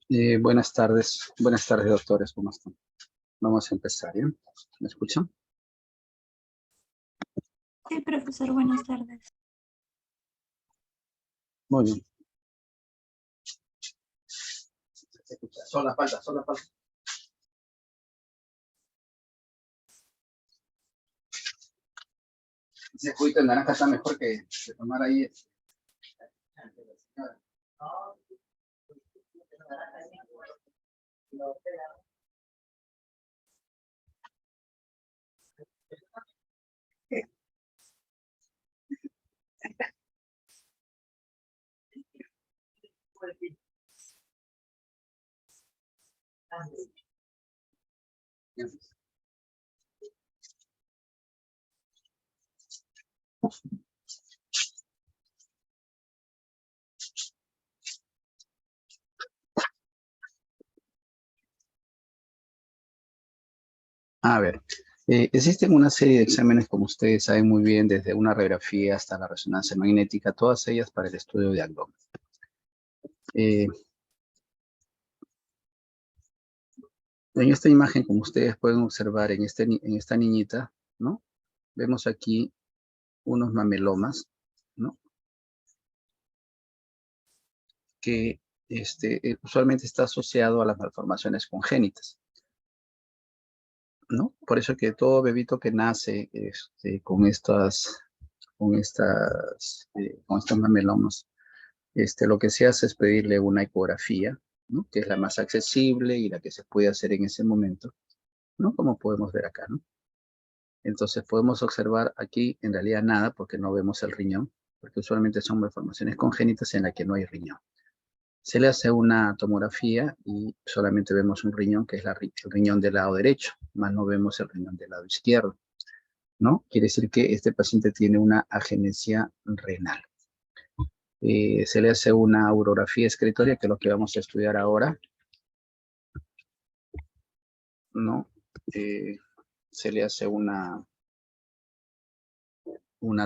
Buenas tardes, doctores, ¿cómo están? Vamos a empezar, ¿ya? ¿Me escuchan? Sí, profesor, buenas tardes. Muy bien. Sola falta. Ese juguito de naranja está mejor que de tomar ahí. A ver, existen una serie de exámenes, como ustedes saben muy bien, desde una radiografía hasta la resonancia magnética, todas ellas para el estudio de abdomen. En esta imagen, como ustedes pueden observar en esta niñita, ¿no? Vemos aquí unos mamelomas, ¿no? Que usualmente está asociado a las malformaciones congénitas, ¿no? Por eso que todo bebito que nace con estos mamelomas, lo que se hace es pedirle una ecografía, ¿no? Que es la más accesible y la que se puede hacer en ese momento, ¿no? Como podemos ver acá, ¿no? Entonces podemos observar aquí en realidad nada porque no vemos el riñón, porque usualmente son malformaciones congénitas en las que no hay riñón. Se le hace una tomografía y solamente vemos un riñón, que es el riñón del lado derecho, más no vemos el riñón del lado izquierdo, ¿no? Quiere decir que este paciente tiene una agenesia renal. Se le hace una urografía excretoria, que es lo que vamos a estudiar ahora, ¿no? Se le hace una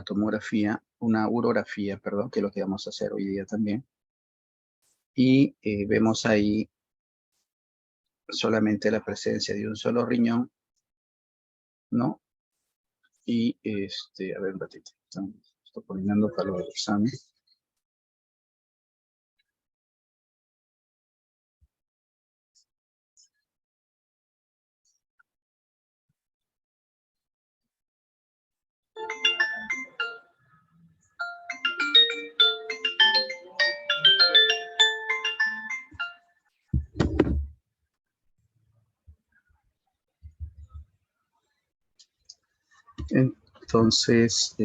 tomografía, una urografía, perdón, que es lo que vamos a hacer hoy día también. Y vemos ahí solamente la presencia de un solo riñón, ¿no? Y, a ver un ratito, estoy poniendo para lo del examen. Entonces,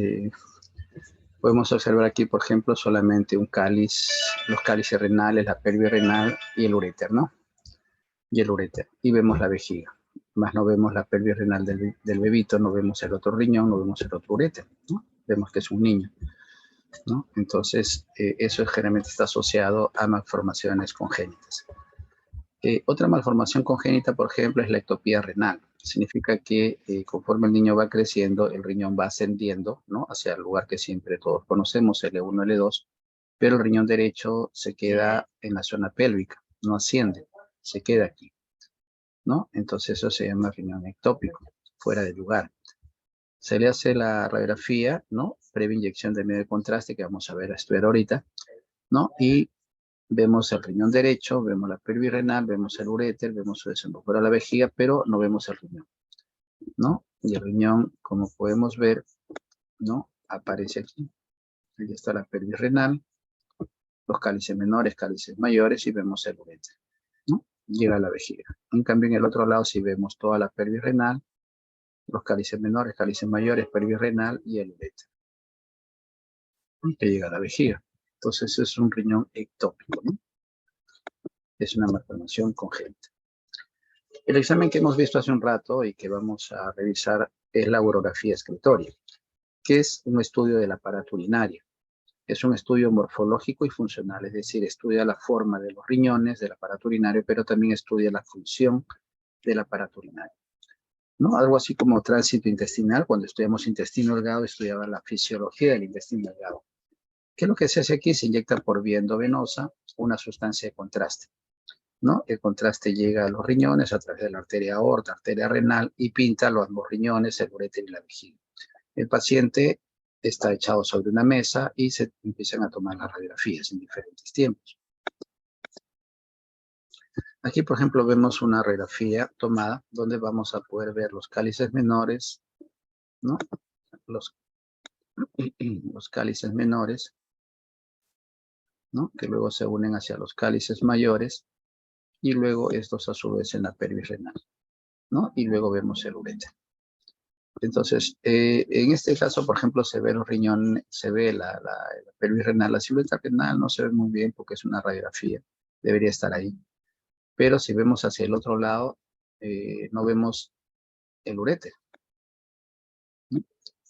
podemos observar aquí, por ejemplo, solamente un cáliz, los cálices renales, la pelvis renal y el uréter, ¿no? Y el uréter. Y vemos la vejiga. Más no vemos la pelvis renal del bebito, no vemos el otro riñón, no vemos el otro uréter, ¿no? Vemos que es un niño, ¿no? Entonces, eso generalmente está asociado a malformaciones congénitas. Otra malformación congénita, por ejemplo, es la ectopía renal. Significa que conforme el niño va creciendo, el riñón va ascendiendo, ¿no? Hacia el lugar que siempre todos conocemos, L1, L2, pero el riñón derecho se queda en la zona pélvica, no asciende, se queda aquí, ¿no? Entonces eso se llama riñón ectópico, fuera de lugar. Se le hace la radiografía, ¿no? Previa inyección de medio de contraste, que vamos a ver a estudiar ahorita, ¿no? Y vemos el riñón derecho, vemos la pelvis renal, vemos el uréter, vemos su desembocadura a la vejiga, pero no vemos el riñón, ¿no? Y el riñón, como podemos ver, ¿no? Aparece aquí. Aquí está la pelvis renal, los cálices menores, cálices mayores y vemos el uréter, ¿no? Llega a la vejiga. En cambio, en el otro lado sí vemos toda la pelvis renal, los cálices menores, cálices mayores, pelvis renal y el uréter, que llega a la vejiga. Entonces es un riñón ectópico, ¿no? Es una malformación congénita. El examen que hemos visto hace un rato y que vamos a revisar es la urografía excretoria, que es un estudio del aparato urinario. Es un estudio morfológico y funcional, es decir, estudia la forma de los riñones del aparato urinario, pero también estudia la función del aparato urinario, ¿no? Algo así como tránsito intestinal. Cuando estudiamos intestino delgado, estudiaba la fisiología del intestino delgado. ¿Qué es lo que se hace aquí? Se inyecta por vía endovenosa una sustancia de contraste. ¿no? El contraste llega a los riñones a través de la arteria aorta, arteria renal, y pinta los ambos riñones, el uréter y la vejiga. El paciente está echado sobre una mesa y se empiezan a tomar las radiografías en diferentes tiempos. Aquí, por ejemplo, vemos una radiografía tomada donde vamos a poder ver los cálices menores, ¿no? Los cálices menores, ¿no? Que luego se unen hacia los cálices mayores y luego estos a su vez en la pelvis renal, ¿no? Y luego vemos el uréter. Entonces, en este caso, por ejemplo, se ve los riñones, se ve la pelvis renal, la silueta renal no se ve muy bien porque es una radiografía, debería estar ahí. Pero si vemos hacia el otro lado, no vemos el uréter, ¿no?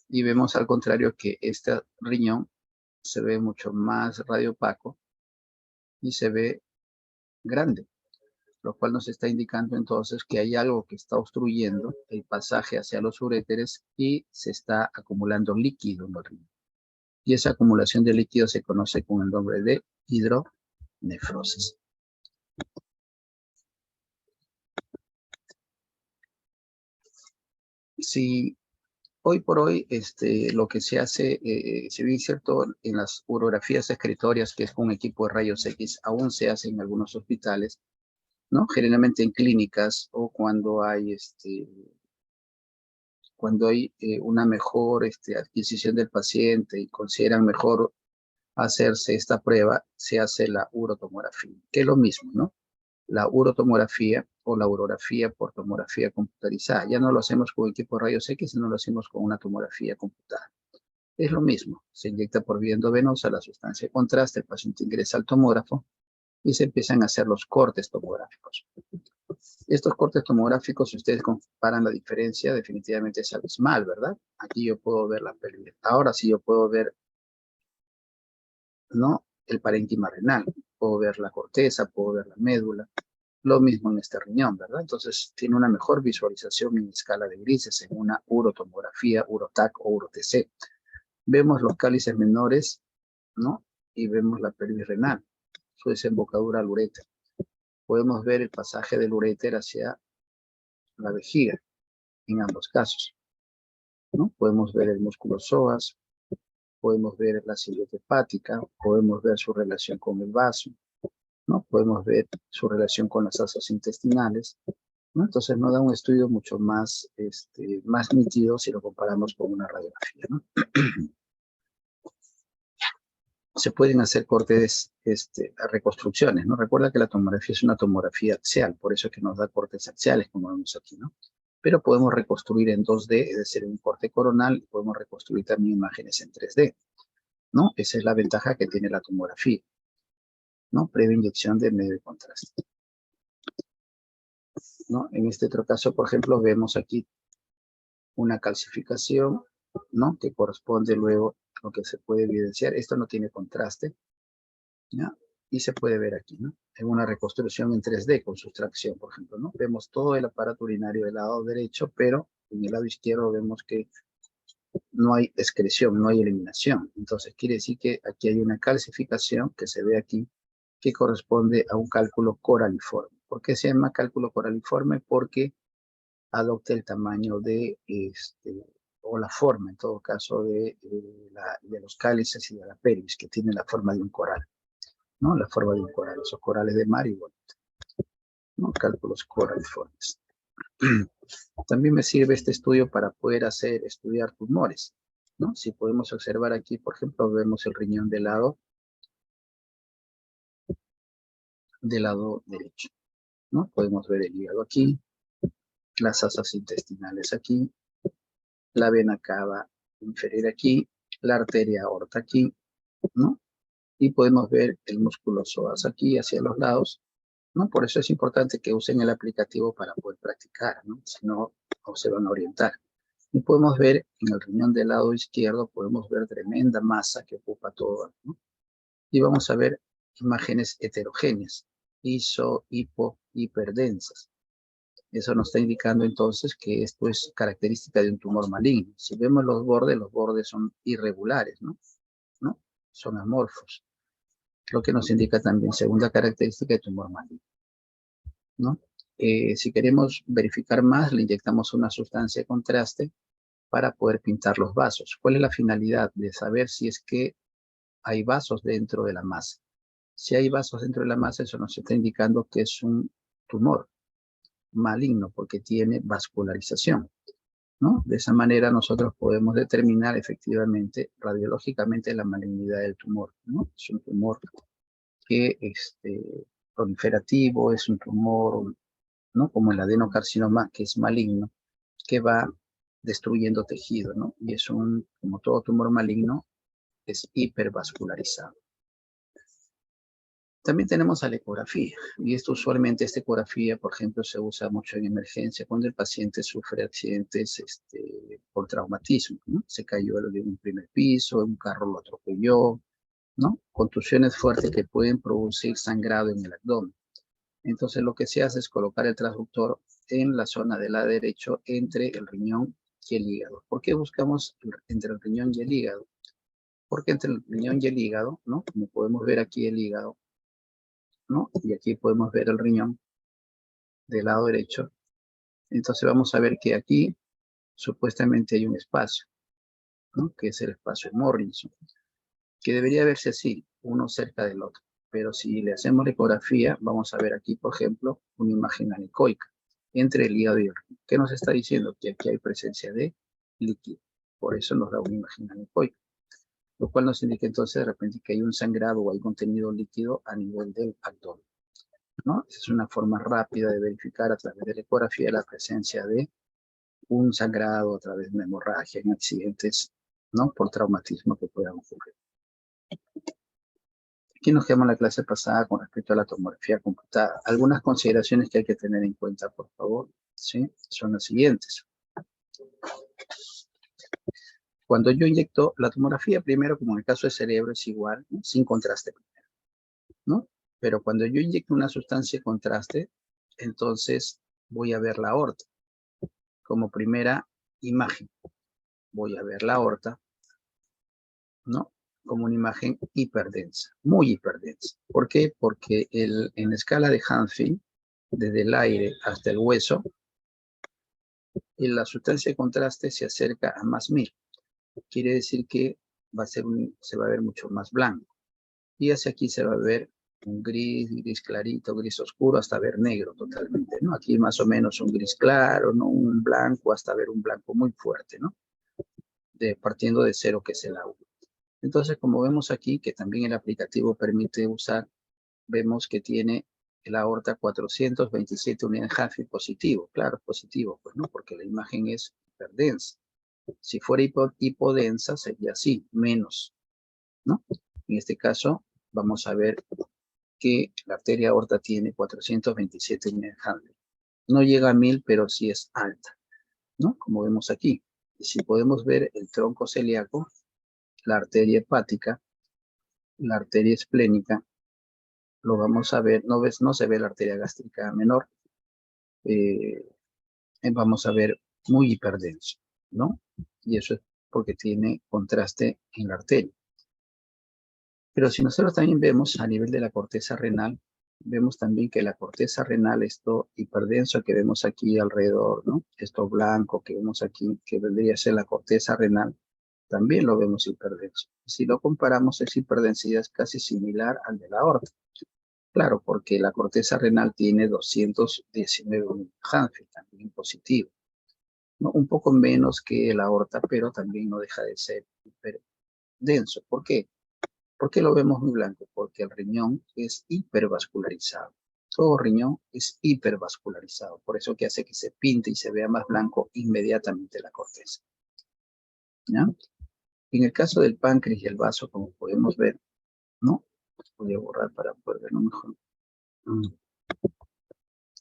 Y vemos al contrario que este riñón se ve mucho más radiopaco y se ve grande, lo cual nos está indicando entonces que hay algo que está obstruyendo el pasaje hacia los uréteres y se está acumulando líquido en el riñón. Y esa acumulación de líquido se conoce con el nombre de hidronefrosis. Si hoy por hoy lo que se hace, se ve cierto en las urografías excretorias, que es con equipo de rayos X, aún se hace en algunos hospitales, ¿no? Generalmente en clínicas o cuando hay una mejor adquisición del paciente y consideran mejor hacerse esta prueba, se hace la urotomografía, que es lo mismo, ¿no? La urotomografía o la urografía por tomografía computarizada. Ya no lo hacemos con equipo de rayos X, sino lo hacemos con una tomografía computada. Es lo mismo, se inyecta por vía endovenosa la sustancia de contraste, el paciente ingresa al tomógrafo y se empiezan a hacer los cortes tomográficos. Estos cortes tomográficos, si ustedes comparan la diferencia, definitivamente es abismal, ¿verdad? Aquí yo puedo ver la pelvis. Ahora sí yo puedo ver, ¿no? El parénquima renal, puedo ver la corteza, puedo ver la médula. Lo mismo en este riñón, ¿verdad? Entonces tiene una mejor visualización en escala de grises en una urotomografía, urotac o urotc. Vemos los cálices menores, ¿no? Y vemos la pelvis renal, su desembocadura al uréter. Podemos ver el pasaje del uréter hacia la vejiga, en ambos casos, ¿no? Podemos ver el músculo psoas, podemos ver la silueta hepática, podemos ver su relación con el vaso, ¿no? Podemos ver su relación con las asas intestinales, ¿no? Entonces nos da un estudio mucho más, más nítido si lo comparamos con una radiografía, ¿no? Se pueden hacer cortes, reconstrucciones, ¿no? Recuerda que la tomografía es una tomografía axial, por eso es que nos da cortes axiales, como vemos aquí, ¿no? Pero podemos reconstruir en 2D, es decir, un corte coronal, y podemos reconstruir también imágenes en 3D, ¿no? Esa es la ventaja que tiene la tomografía, ¿no? Previa inyección de medio de contraste, ¿no? En este otro caso, por ejemplo, vemos aquí una calcificación, ¿no? Que corresponde luego a lo que se puede evidenciar. Esto no tiene contraste, ¿ya? Y se puede ver aquí, ¿no? En una reconstrucción en 3D con sustracción, por ejemplo, ¿no? Vemos todo el aparato urinario del lado derecho, pero en el lado izquierdo vemos que no hay excreción, no hay eliminación. Entonces quiere decir que aquí hay una calcificación que se ve aquí, que corresponde a un cálculo coraliforme. ¿Por qué se llama cálculo coraliforme? Porque adopta el tamaño de, o la forma, en todo caso, de los cálices y de la pelvis, que tiene la forma de un coral, ¿no? La forma de un coral, esos corales de mar y bueno, ¿no? Cálculos coraliformes. También me sirve este estudio para poder estudiar tumores, ¿no? Si podemos observar aquí, por ejemplo, vemos el riñón del lado derecho, ¿no? Podemos ver el hígado aquí, las asas intestinales aquí, la vena cava inferior aquí, la arteria aorta aquí, ¿no? Y podemos ver el músculo psoas aquí hacia los lados, ¿no? Por eso es importante que usen el aplicativo para poder practicar, ¿no? Si no, no se van a orientar. Y podemos ver en el riñón del lado izquierdo, podemos ver tremenda masa que ocupa todo, ¿no? Y vamos a ver imágenes heterogéneas, iso, hipo, hiperdensas. Eso nos está indicando entonces que esto es característica de un tumor maligno. Si vemos los bordes son irregulares, ¿no? ¿No? Son amorfos. Lo que nos indica también segunda característica de tumor maligno. ¿no? Si queremos verificar más, le inyectamos una sustancia de contraste para poder pintar los vasos. ¿Cuál es la finalidad? De saber si es que hay vasos dentro de la masa. Si hay vasos dentro de la masa, eso nos está indicando que es un tumor maligno porque tiene vascularización, ¿no? De esa manera nosotros podemos determinar efectivamente, radiológicamente, la malignidad del tumor, ¿no? Es un tumor que proliferativo, es un tumor, ¿no? Como el adenocarcinoma, que es maligno, que va destruyendo tejido, ¿no? Y es como todo tumor maligno, es hipervascularizado. También tenemos a la ecografía, y esta ecografía, por ejemplo, se usa mucho en emergencia cuando el paciente sufre accidentes por traumatismo, ¿no? Se cayó de un primer piso, un carro lo atropelló, ¿no? Contusiones fuertes que pueden producir sangrado en el abdomen. Entonces lo que se hace es colocar el transductor en la zona del lado derecho entre el riñón y el hígado. ¿Por qué buscamos entre el riñón y el hígado? Porque entre el riñón y el hígado, ¿no? Como podemos ver aquí el hígado, ¿no? Y aquí podemos ver el riñón del lado derecho. Entonces vamos a ver que aquí supuestamente hay un espacio, ¿no? Que es el espacio Morrison, que debería verse así, uno cerca del otro. Pero si le hacemos la ecografía, vamos a ver aquí, por ejemplo, una imagen anecoica entre el hígado y el riñón. ¿Qué nos está diciendo? Que aquí hay presencia de líquido. Por eso nos da una imagen anecoica. Lo cual nos indica entonces de repente que hay un sangrado o hay contenido líquido a nivel del abdomen, ¿no? Esa es una forma rápida de verificar a través de la ecografía la presencia de un sangrado a través de una hemorragia en accidentes, ¿no? Por traumatismo que puedan ocurrir. Aquí nos quedamos la clase pasada con respecto a la tomografía computada. Algunas consideraciones que hay que tener en cuenta, por favor, ¿sí? Son las siguientes. Cuando yo inyecto la tomografía, primero, como en el caso del cerebro, es igual, ¿no? Sin contraste primero, ¿no? Pero cuando yo inyecto una sustancia de contraste, entonces voy a ver la aorta como primera imagen. Voy a ver la aorta, ¿no? Como una imagen hiperdensa, muy hiperdensa. ¿Por qué? Porque en la escala de Hanfield, desde el aire hasta el hueso, y la sustancia de contraste se acerca a más 1000. Quiere decir que se va a ver mucho más blanco. Y hacia aquí se va a ver un gris, gris clarito, gris oscuro, hasta ver negro totalmente, ¿no? Aquí más o menos un gris claro, ¿no? Un blanco, hasta ver un blanco muy fuerte, ¿no? Partiendo de cero, que es el agua. Entonces, como vemos aquí, que también el aplicativo permite usar, vemos que tiene la aorta 427 unidades Hanfield positivo. Claro, positivo, pues no, porque la imagen es hiperdensa. Si fuera hipodensa, sería así, menos, ¿no? En este caso, vamos a ver que la arteria aorta tiene 427 unidades Hanfield. No llega a 1000, pero sí es alta, ¿no? Como vemos aquí. Y si podemos ver el tronco celíaco, la arteria hepática, la arteria esplénica, lo vamos a ver, no se ve la arteria gástrica menor, vamos a ver muy hiperdenso, ¿no? Y eso es porque tiene contraste en la arteria. Pero si nosotros también vemos a nivel de la corteza renal, vemos también que la corteza renal, esto hiperdenso que vemos aquí alrededor, ¿no? Esto blanco que vemos aquí, que vendría a ser la corteza renal, también lo vemos hiperdenso. Si lo comparamos, esa hiperdensidad es casi similar al de la aorta. Claro, porque la corteza renal tiene 219 unidades Hanfield, también positivo, ¿no? Un poco menos que la aorta, pero también no deja de ser hiperdenso. ¿Por qué? ¿Por qué lo vemos muy blanco? Porque el riñón es hipervascularizado. Todo riñón es hipervascularizado. Por eso que hace que se pinte y se vea más blanco inmediatamente la corteza, ¿ya? En el caso del páncreas y el vaso, como podemos ver, ¿no? Voy a borrar para poder verlo mejor.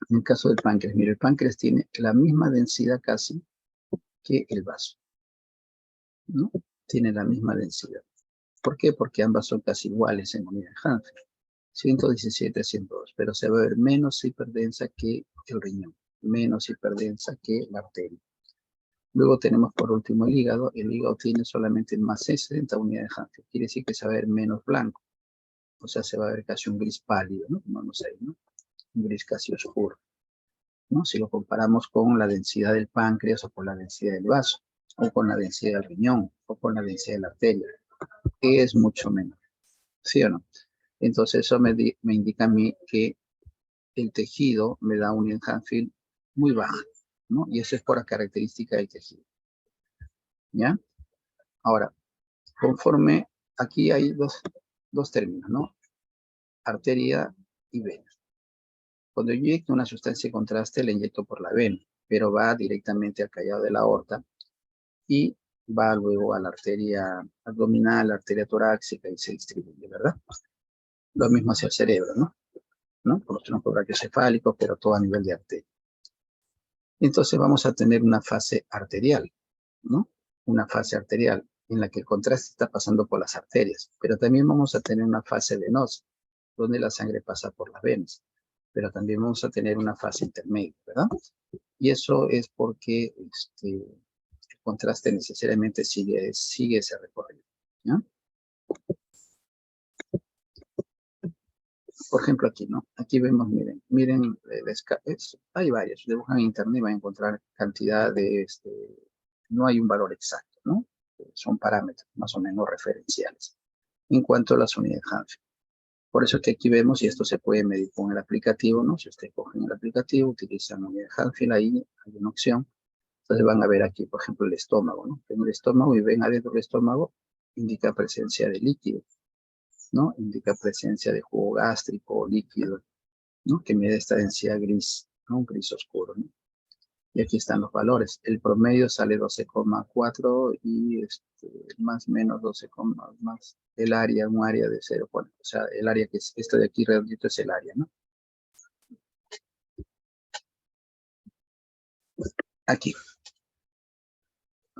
En el caso del páncreas, mire, el páncreas tiene la misma densidad casi que el vaso, ¿no? Tiene la misma densidad. ¿Por qué? Porque ambas son casi iguales en unidad de Hanfield. 117 a 102, pero se va a ver menos hiperdensa que el riñón, menos hiperdensa que la arteria. Luego tenemos por último el hígado. El hígado tiene solamente más 60 unidades de Hanfield. Quiere decir que se va a ver menos blanco. O sea, se va a ver casi un gris pálido, ¿no? Como vemos ahí, ¿no? Un gris casi oscuro. ¿no? Si lo comparamos con la densidad del páncreas o con la densidad del vaso, o con la densidad del riñón, o con la densidad de la arteria, es mucho menor, ¿sí o no? Entonces eso me indica a mí que el tejido me da un Hanfield muy baja, ¿no? Y eso es por la característica del tejido, ¿ya? Ahora, conforme, aquí hay dos términos, ¿no? Arteria y vena. Cuando yo inyecto una sustancia de contraste, la inyecto por la vena, pero va directamente al callado de la aorta y va luego a la arteria abdominal, la arteria torácica y se distribuye, ¿verdad? Lo mismo hacia el cerebro, ¿no? Por los troncos brachiocefálicos, pero todo a nivel de arteria. Entonces vamos a tener una fase arterial, ¿no? Una fase arterial en la que el contraste está pasando por las arterias, pero también vamos a tener una fase venosa, donde la sangre pasa por las venas, pero también vamos a tener una fase intermedia, ¿verdad? Y eso es porque el contraste necesariamente sigue ese recorrido, ¿no? Por ejemplo, aquí, ¿no? Aquí vemos, miren, hay varios. Si buscan en internet van a encontrar cantidad de, no hay un valor exacto, ¿no? Son parámetros más o menos referenciales en cuanto a las unidades Hanfield. Por eso que aquí vemos, y esto se puede medir con el aplicativo, ¿no? Si ustedes cogen el aplicativo, utilizan unidad Hanfield, ahí hay una opción. Entonces van a ver aquí, por ejemplo, el estómago, ¿no? En el estómago y ven adentro del estómago, indica presencia de líquido, ¿no? Indica presencia de jugo gástrico o líquido, ¿no? Que mide esta densidad gris, ¿no? Un gris oscuro, ¿no? Y aquí están los valores. El promedio sale 12,4 y más o menos 12, más el área, un área de 0. O sea, el área que es, esto de aquí redondito es el área, ¿no? Aquí.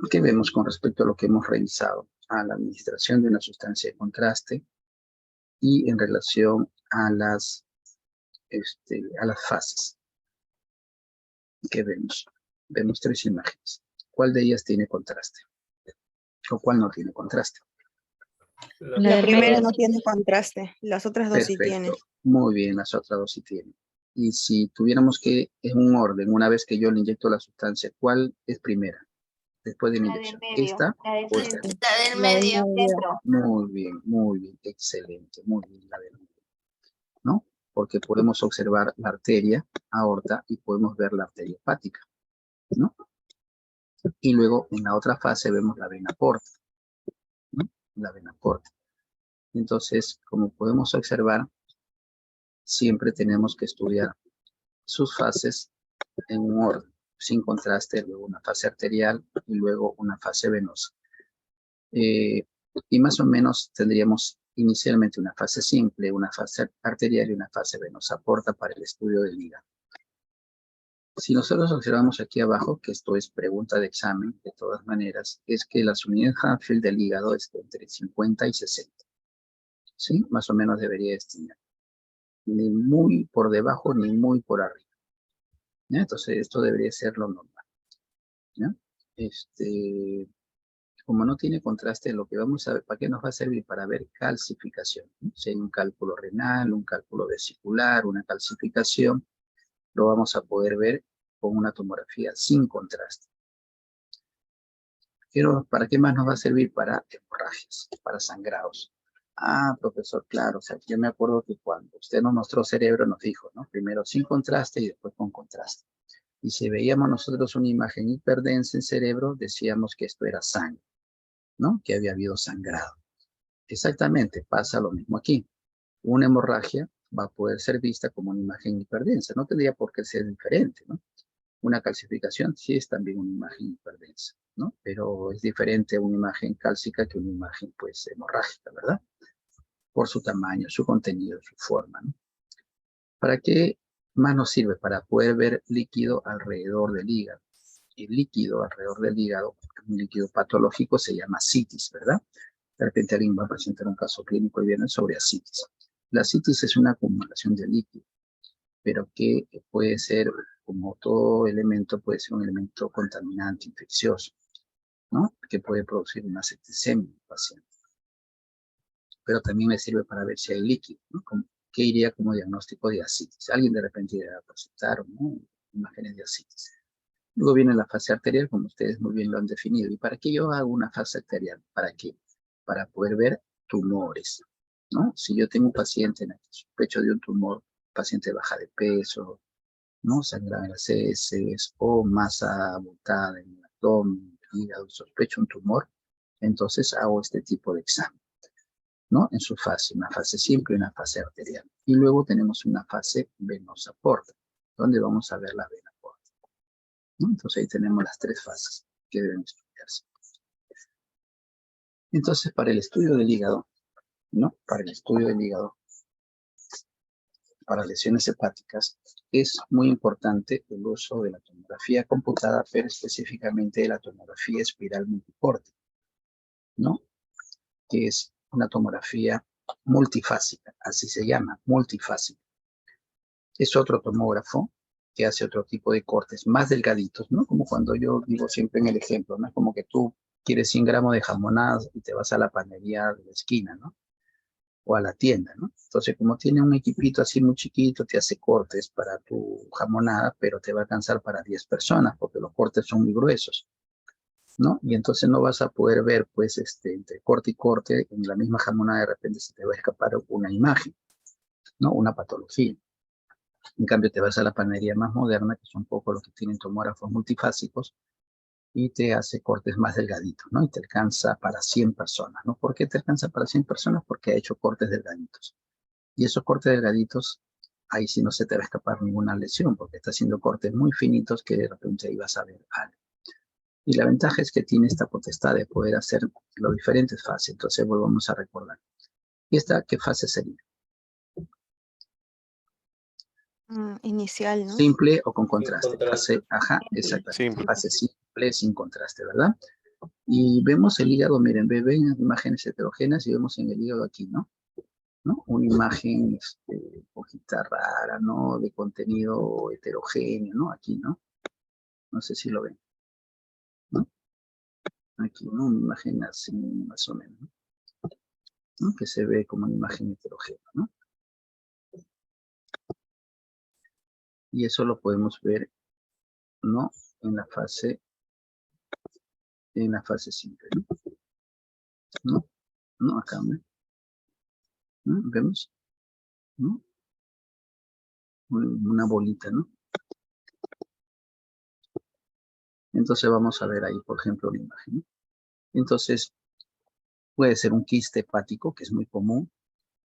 ¿Qué vemos con respecto a lo que hemos revisado? A la administración de una sustancia de contraste y en relación a las fases. ¿Qué vemos? Vemos tres imágenes. ¿Cuál de ellas tiene contraste? ¿O cuál no tiene contraste? La primera no tiene contraste, las otras dos sí tienen. Perfecto, muy bien, las otras dos sí tienen. Y si tuviéramos que, en un orden, una vez que yo le inyecto la sustancia, ¿cuál es primera? Después de mi inyección. ¿Esta o esta? La del medio. Muy bien, excelente, muy bien, la del medio, ¿no? Porque podemos observar la arteria aorta y podemos ver la arteria hepática, ¿no? Y luego en la otra fase vemos la vena porta, ¿no? La vena porta. Entonces, como podemos observar, siempre tenemos que estudiar sus fases en un orden, sin contraste, luego una fase arterial y luego una fase venosa. Y más o menos tendríamos inicialmente una fase simple, una fase arterial y una fase venosa. Aporta para el estudio del hígado. Si nosotros observamos aquí abajo, que esto es pregunta de examen, de todas maneras, es que las unidades Hanfield del hígado es entre 50 y 60. ¿Sí? Más o menos debería estimar. Ni muy por debajo, ni muy por arriba. ¿Ya? Entonces, esto debería ser lo normal. ¿Ya? Como no tiene contraste, lo que vamos a ver, ¿para qué nos va a servir? Para ver calcificación, ¿no? Si hay un cálculo renal, un cálculo vesicular, una calcificación, lo vamos a poder ver con una tomografía sin contraste. Pero, ¿para qué más nos va a servir? Para hemorragias, para sangrados. Ah, profesor, claro, o sea, yo me acuerdo que cuando usted nos mostró cerebro nos dijo, ¿no? Primero sin contraste y después con contraste. Y si veíamos nosotros una imagen hiperdensa en cerebro, decíamos que esto era sangre, ¿no? Que había habido sangrado. Exactamente, pasa lo mismo aquí. Una hemorragia va a poder ser vista como una imagen hiperdensa. No tendría por qué ser diferente, ¿no? Una calcificación sí es también una imagen hiperdensa, ¿no? Pero es diferente a una imagen cálcica que una imagen, pues, hemorrágica, ¿verdad? Por su tamaño, su contenido, su forma, ¿no? ¿Para qué más nos sirve? Para poder ver líquido alrededor del hígado. El líquido alrededor del hígado, un líquido patológico, se llama citis, ¿verdad? De repente alguien va a presentar un caso clínico y viene sobre ascitis. La ascitis es una acumulación de líquido, pero que puede ser, como todo elemento, puede ser un elemento contaminante, infeccioso, ¿no? Que puede producir una septicemia en el paciente. Pero también me sirve para ver si hay líquido, ¿no? ¿Qué iría como diagnóstico de ascitis? Alguien de repente irá a presentar, ¿no? imágenes de ascitis. Luego viene la fase arterial, como ustedes muy bien lo han definido. ¿Y para qué yo hago una fase arterial? ¿Para qué? Para poder ver tumores, ¿no? Si yo tengo un paciente en el sospecho de un tumor, paciente baja de peso, ¿no? Sangrado en las heces o masa abultada en el abdomen, hígado, sospecho un tumor, entonces hago este tipo de examen, ¿no? En su fase, una fase simple y una fase arterial. Y luego tenemos una fase venosa porta, donde vamos a ver la vena porta, ¿no? Entonces ahí tenemos las tres fases que deben estudiarse. Entonces, para el estudio del hígado, ¿no? Para el estudio del hígado, para lesiones hepáticas, es muy importante el uso de la tomografía computada, pero específicamente de la tomografía espiral multiporte, ¿no? Que es una tomografía multifásica, así se llama, multifásica. Es otro tomógrafo que hace otro tipo de cortes más delgaditos, ¿no? Como cuando yo digo siempre en el ejemplo, ¿no? Como que tú quieres 100 gramos de jamonadas y te vas a la panadería de la esquina, ¿no? O a la tienda, ¿no? Entonces, como tiene un equipito así muy chiquito, te hace cortes para tu jamonada, pero te va a alcanzar para 10 personas, porque los cortes son muy gruesos, ¿no? Y entonces no vas a poder ver, pues, entre corte y corte, en la misma jamonada de repente se te va a escapar una imagen, ¿no? Una patología. En cambio, te vas a la panadería más moderna, que son poco los que tienen tomógrafos multifásicos, y te hace cortes más delgaditos, ¿no? Y te alcanza para 100 personas, ¿no? ¿Por qué te alcanza para 100 personas? Porque ha hecho cortes delgaditos. Y esos cortes delgaditos, ahí sí no se te va a escapar ninguna lesión, porque está haciendo cortes muy finitos que de repente ahí vas a ver algo. Y la ventaja es que tiene esta potestad de poder hacer las diferentes fases. Entonces volvamos a recordar. ¿Y esta qué fase sería? Inicial, ¿no? Simple o con contraste. Fase, ajá, exactamente. Simple. Fase simple sin contraste, ¿verdad? Y vemos el hígado, miren, ven imágenes heterogéneas y vemos en el hígado aquí, ¿no? Una imagen un poquito rara, ¿no? De contenido heterogéneo, ¿no? Aquí, ¿no? No sé si lo ven, ¿no? Aquí, ¿no? Una imagen así, más o menos, ¿no? Que se ve como una imagen heterogénea, ¿no? Y eso lo podemos ver, ¿no? En la fase simple, ¿no? ¿No? ¿No? Acá, ¿no? ¿Vemos? ¿No? Una bolita, ¿no? Entonces vamos a ver ahí, por ejemplo, la imagen, ¿no? Entonces, puede ser un quiste hepático, que es muy común.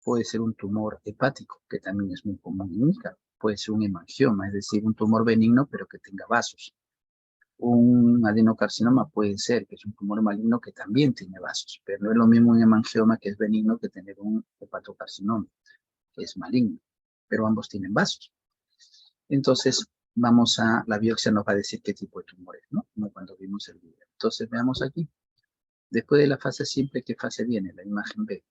Puede ser un tumor hepático, que también es muy común en hígado. Puede ser un hemangioma, es decir, un tumor benigno, pero que tenga vasos. Un adenocarcinoma puede ser, que es un tumor maligno que también tiene vasos, pero no es lo mismo un hemangioma que es benigno que tener un hepatocarcinoma, que es maligno, pero ambos tienen vasos. Entonces, la biopsia nos va a decir qué tipo de tumor es, ¿no? Como cuando vimos el video. Entonces, veamos aquí. Después de la fase simple, ¿qué fase viene? La imagen B.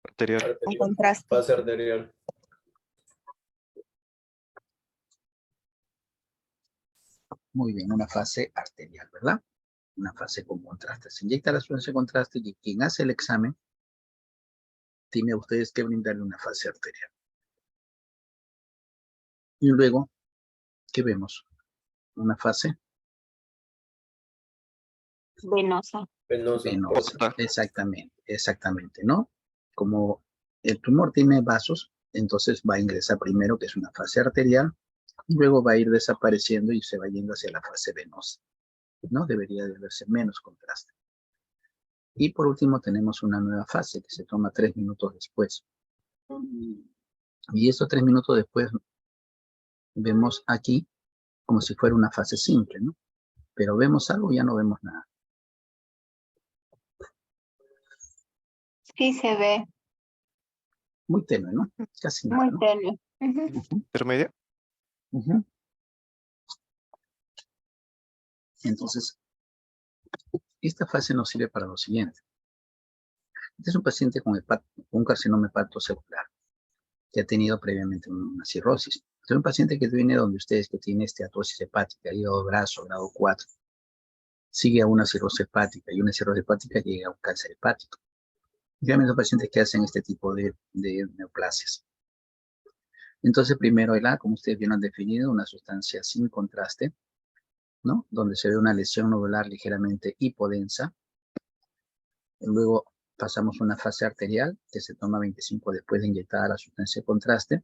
Arterial. Con contraste. Fase arterial. Muy bien, una fase arterial, ¿verdad? Una fase con contraste. Se inyecta la sustancia de contraste y quien hace el examen tiene a ustedes que brindarle una fase arterial. Y luego, ¿qué vemos? Una fase Venosa. Venosa. venosa. Exactamente, ¿no? Como el tumor tiene vasos, entonces va a ingresar primero, que es una fase arterial, y luego va a ir desapareciendo y se va yendo hacia la fase venosa, ¿no? Debería de verse menos contraste. Y por último tenemos una nueva fase que se toma 3 minutos después. Y esos 3 minutos después vemos aquí como si fuera una fase simple, ¿no? Pero vemos algo y ya no vemos nada. Sí se ve, Muy tenue, ¿no? Casi nada, muy ¿no? tenue. Intermedia. Ujú. Entonces, esta fase nos sirve para lo siguiente. Este es un paciente con un carcinoma hepatocelular que ha tenido previamente una cirrosis. Este es un paciente que viene donde ustedes que tiene esteatosis hepática, hígado graso, grado 4, sigue a una cirrosis hepática y una cirrosis hepática llega a un cáncer hepático. Y realmente son pacientes que hacen este tipo de neoplasias. Entonces, primero el A, como ustedes bien han definido, una sustancia sin contraste, ¿no? Donde se ve una lesión nodular ligeramente hipodensa. Luego pasamos a una fase arterial, que se toma 25 después de inyectada la sustancia de contraste.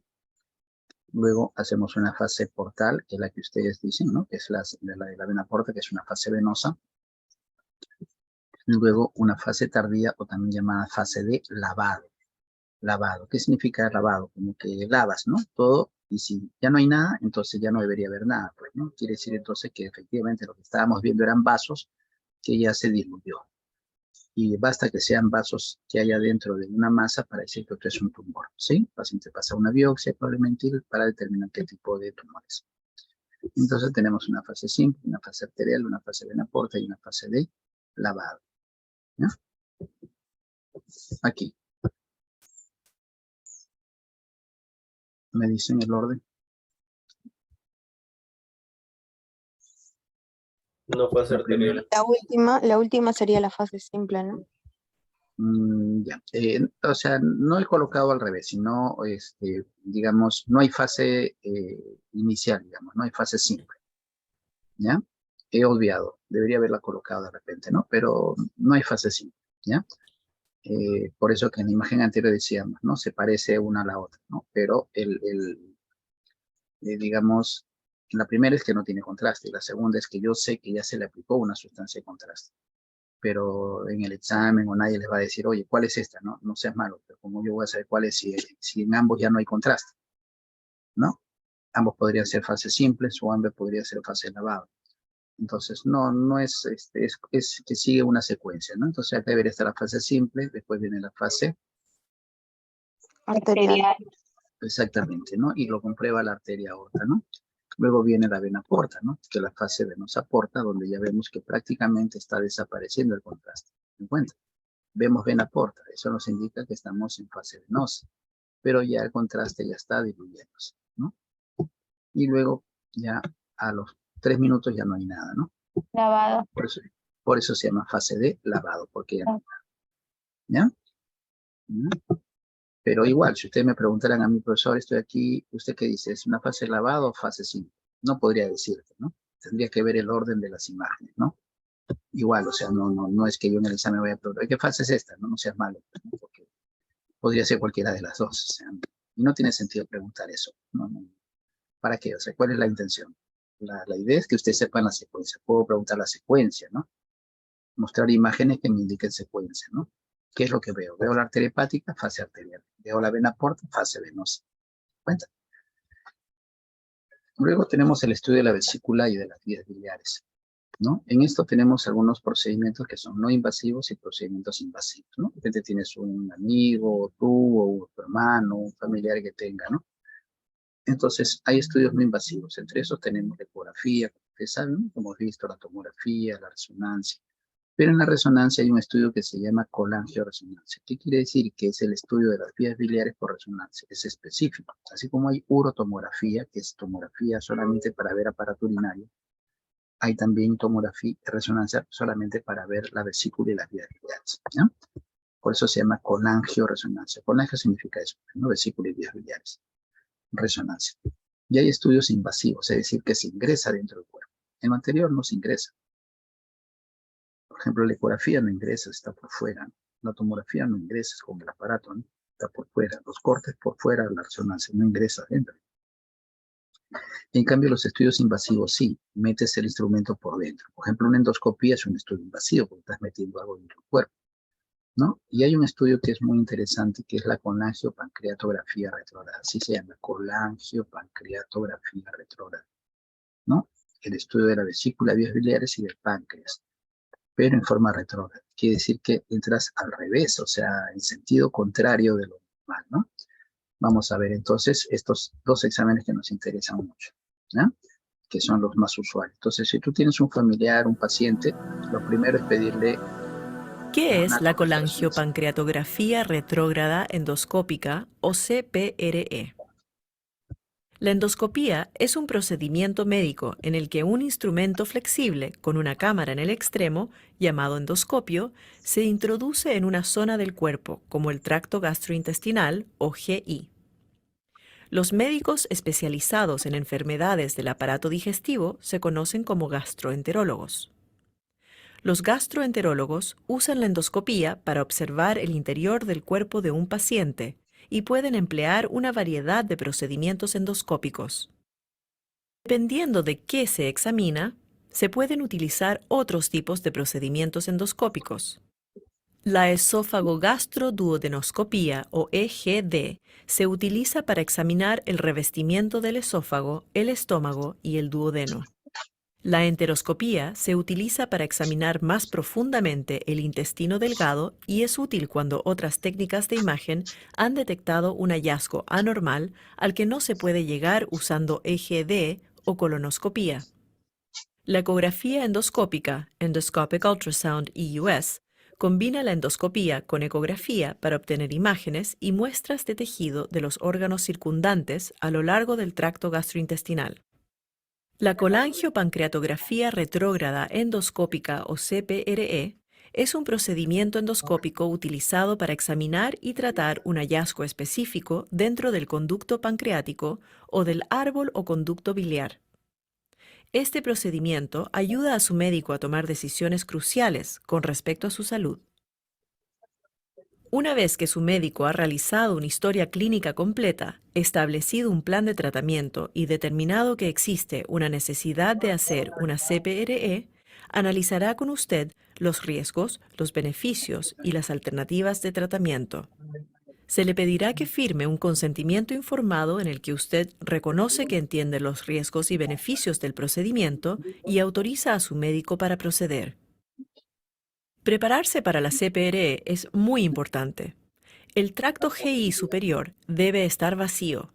Luego hacemos una fase portal, que es la que ustedes dicen, ¿no? Que es la de la vena porta, que es una fase venosa. Luego una fase tardía, o también llamada fase de lavado. Lavado, ¿qué significa lavado? Como que lavas, ¿no? Todo, y si ya no hay nada, entonces ya no debería haber nada, pues, ¿no? Quiere decir entonces que efectivamente lo que estábamos viendo eran vasos que ya se diluyó. Y basta que sean vasos que haya dentro de una masa para decir que esto es un tumor, ¿sí? El paciente pasa una biopsia probablemente para determinar qué tipo de tumores. Entonces tenemos una fase simple, una fase arterial, una fase de vena porta y una fase de lavado, ¿no? Aquí. Me dicen el orden. No fase arterial. La última sería la fase simple, ¿no? Ya. O sea, no he colocado al revés, sino, digamos, no hay fase inicial, digamos, no hay fase simple, ¿ya? He olvidado, debería haberla colocado de repente, ¿no? Pero no hay fase simple, ¿ya? Por eso que en la imagen anterior decíamos, ¿no? Se parece una a la otra, ¿no? Pero digamos, la primera es que no tiene contraste, y la segunda es que yo sé que ya se le aplicó una sustancia de contraste. Pero en el examen o nadie les va a decir, oye, ¿cuál es esta? No, no seas malo, pero como yo voy a saber cuál es si en ambos ya no hay contraste, ¿no? Ambos podrían ser fases simples o ambos podrían ser fases lavado. Entonces, no es, es que sigue una secuencia, ¿no? Entonces, acá debería estar la fase simple, después viene la fase Arterial. exactamente, ¿no? Y lo comprueba la arteria aorta, ¿no? Luego viene la vena porta, ¿no? Que es la fase venosa porta, donde ya vemos que prácticamente está desapareciendo el contraste. ¿Se encuentra? Vemos vena porta, eso nos indica que estamos en fase venosa, pero ya el contraste ya está diluyéndose, ¿no? Y luego ya a los 3 minutos ya no hay nada, ¿no? Lavado. Por eso se llama fase de lavado, porque ya no hay nada, ¿ya? Pero igual, si ustedes me preguntaran a mi profesor, estoy aquí, ¿usted qué dice? ¿Es una fase de lavado o fase simple? No podría decirte, ¿no? Tendría que ver el orden de las imágenes, ¿no? Igual, o sea, no es que yo en el examen vaya a preguntar, ¿qué fase es esta? No, no seas malo, ¿no? Porque podría ser cualquiera de las dos, o sea, y no tiene sentido preguntar eso, ¿no? ¿Para qué? O sea, ¿cuál es la intención? La idea es que ustedes sepan la secuencia. Puedo preguntar la secuencia, ¿no? Mostrar imágenes que me indiquen secuencia, ¿no? ¿Qué es lo que veo? Veo la arteria hepática, fase arterial. Veo la vena porta, fase venosa. ¿Cuenta? Luego tenemos el estudio de la vesícula y de las vías biliares, ¿no? En esto tenemos algunos procedimientos que son no invasivos y procedimientos invasivos, ¿no? De repente tienes un amigo, o tú, o tu hermano, un familiar que tenga, ¿no? Entonces, hay estudios no invasivos. Entre esos tenemos la ecografía, como ustedes saben, ¿no? Como hemos visto, la tomografía, la resonancia. Pero en la resonancia hay un estudio que se llama colangioresonancia. ¿Qué quiere decir? Que es el estudio de las vías biliares por resonancia. Es específico. Así como hay urotomografía, que es tomografía solamente para ver aparato urinario, hay también tomografía y resonancia solamente para ver la vesícula y las vías biliares, ¿ya? Por eso se llama colangioresonancia. Colangio significa eso, ¿no? Vesícula y vías biliares. Resonancia. Y hay estudios invasivos, es decir, que se ingresa dentro del cuerpo. En lo anterior no se ingresa. Por ejemplo, la ecografía no ingresa, está por fuera. La tomografía no ingresa, es como el aparato, ¿no? Está por fuera. Los cortes por fuera, la resonancia no ingresa dentro. En cambio, los estudios invasivos sí, metes el instrumento por dentro. Por ejemplo, una endoscopía es un estudio invasivo porque estás metiendo algo dentro del cuerpo, ¿no? Y hay un estudio que es muy interesante, que es la colangiopancreatografía retrógrada. Así se llama, colangiopancreatografía retrógrada, ¿no? El estudio de la vesícula, vías biliares y del páncreas, pero en forma retrógrada. Quiere decir que entras al revés, o sea, en sentido contrario de lo normal, ¿no? Vamos a ver entonces estos dos exámenes que nos interesan mucho, ¿no? Que son los más usuales. Entonces, si tú tienes un familiar, un paciente, lo primero es pedirle... ¿Qué es la colangiopancreatografía retrógrada endoscópica o CPRE? La endoscopía es un procedimiento médico en el que un instrumento flexible con una cámara en el extremo, llamado endoscopio, se introduce en una zona del cuerpo, como el tracto gastrointestinal o GI. Los médicos especializados en enfermedades del aparato digestivo se conocen como gastroenterólogos. Los gastroenterólogos usan la endoscopía para observar el interior del cuerpo de un paciente y pueden emplear una variedad de procedimientos endoscópicos. Dependiendo de qué se examina, se pueden utilizar otros tipos de procedimientos endoscópicos. La esófago-gastroduodenoscopía o EGD se utiliza para examinar el revestimiento del esófago, el estómago y el duodeno. La enteroscopía se utiliza para examinar más profundamente el intestino delgado y es útil cuando otras técnicas de imagen han detectado un hallazgo anormal al que no se puede llegar usando EGD o colonoscopía. La ecografía endoscópica, Endoscopic Ultrasound EUS, combina la endoscopía con ecografía para obtener imágenes y muestras de tejido de los órganos circundantes a lo largo del tracto gastrointestinal. La colangiopancreatografía retrógrada endoscópica o CPRE es un procedimiento endoscópico utilizado para examinar y tratar un hallazgo específico dentro del conducto pancreático o del árbol o conducto biliar. Este procedimiento ayuda a su médico a tomar decisiones cruciales con respecto a su salud. Una vez que su médico ha realizado una historia clínica completa, establecido un plan de tratamiento y determinado que existe una necesidad de hacer una CPRE, analizará con usted los riesgos, los beneficios y las alternativas de tratamiento. Se le pedirá que firme un consentimiento informado en el que usted reconoce que entiende los riesgos y beneficios del procedimiento y autoriza a su médico para proceder. Prepararse para la CPRE es muy importante. El tracto GI superior debe estar vacío.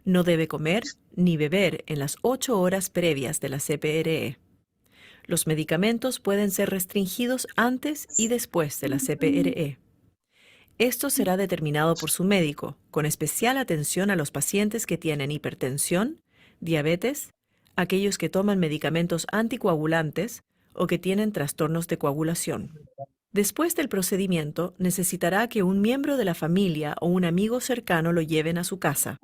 No debe comer ni beber en las 8 horas previas de la CPRE. Los medicamentos pueden ser restringidos antes y después de la CPRE. Esto será determinado por su médico, con especial atención a los pacientes que tienen hipertensión, diabetes, aquellos que toman medicamentos anticoagulantes o que tienen trastornos de coagulación. Después del procedimiento, necesitará que un miembro de la familia o un amigo cercano lo lleven a su casa.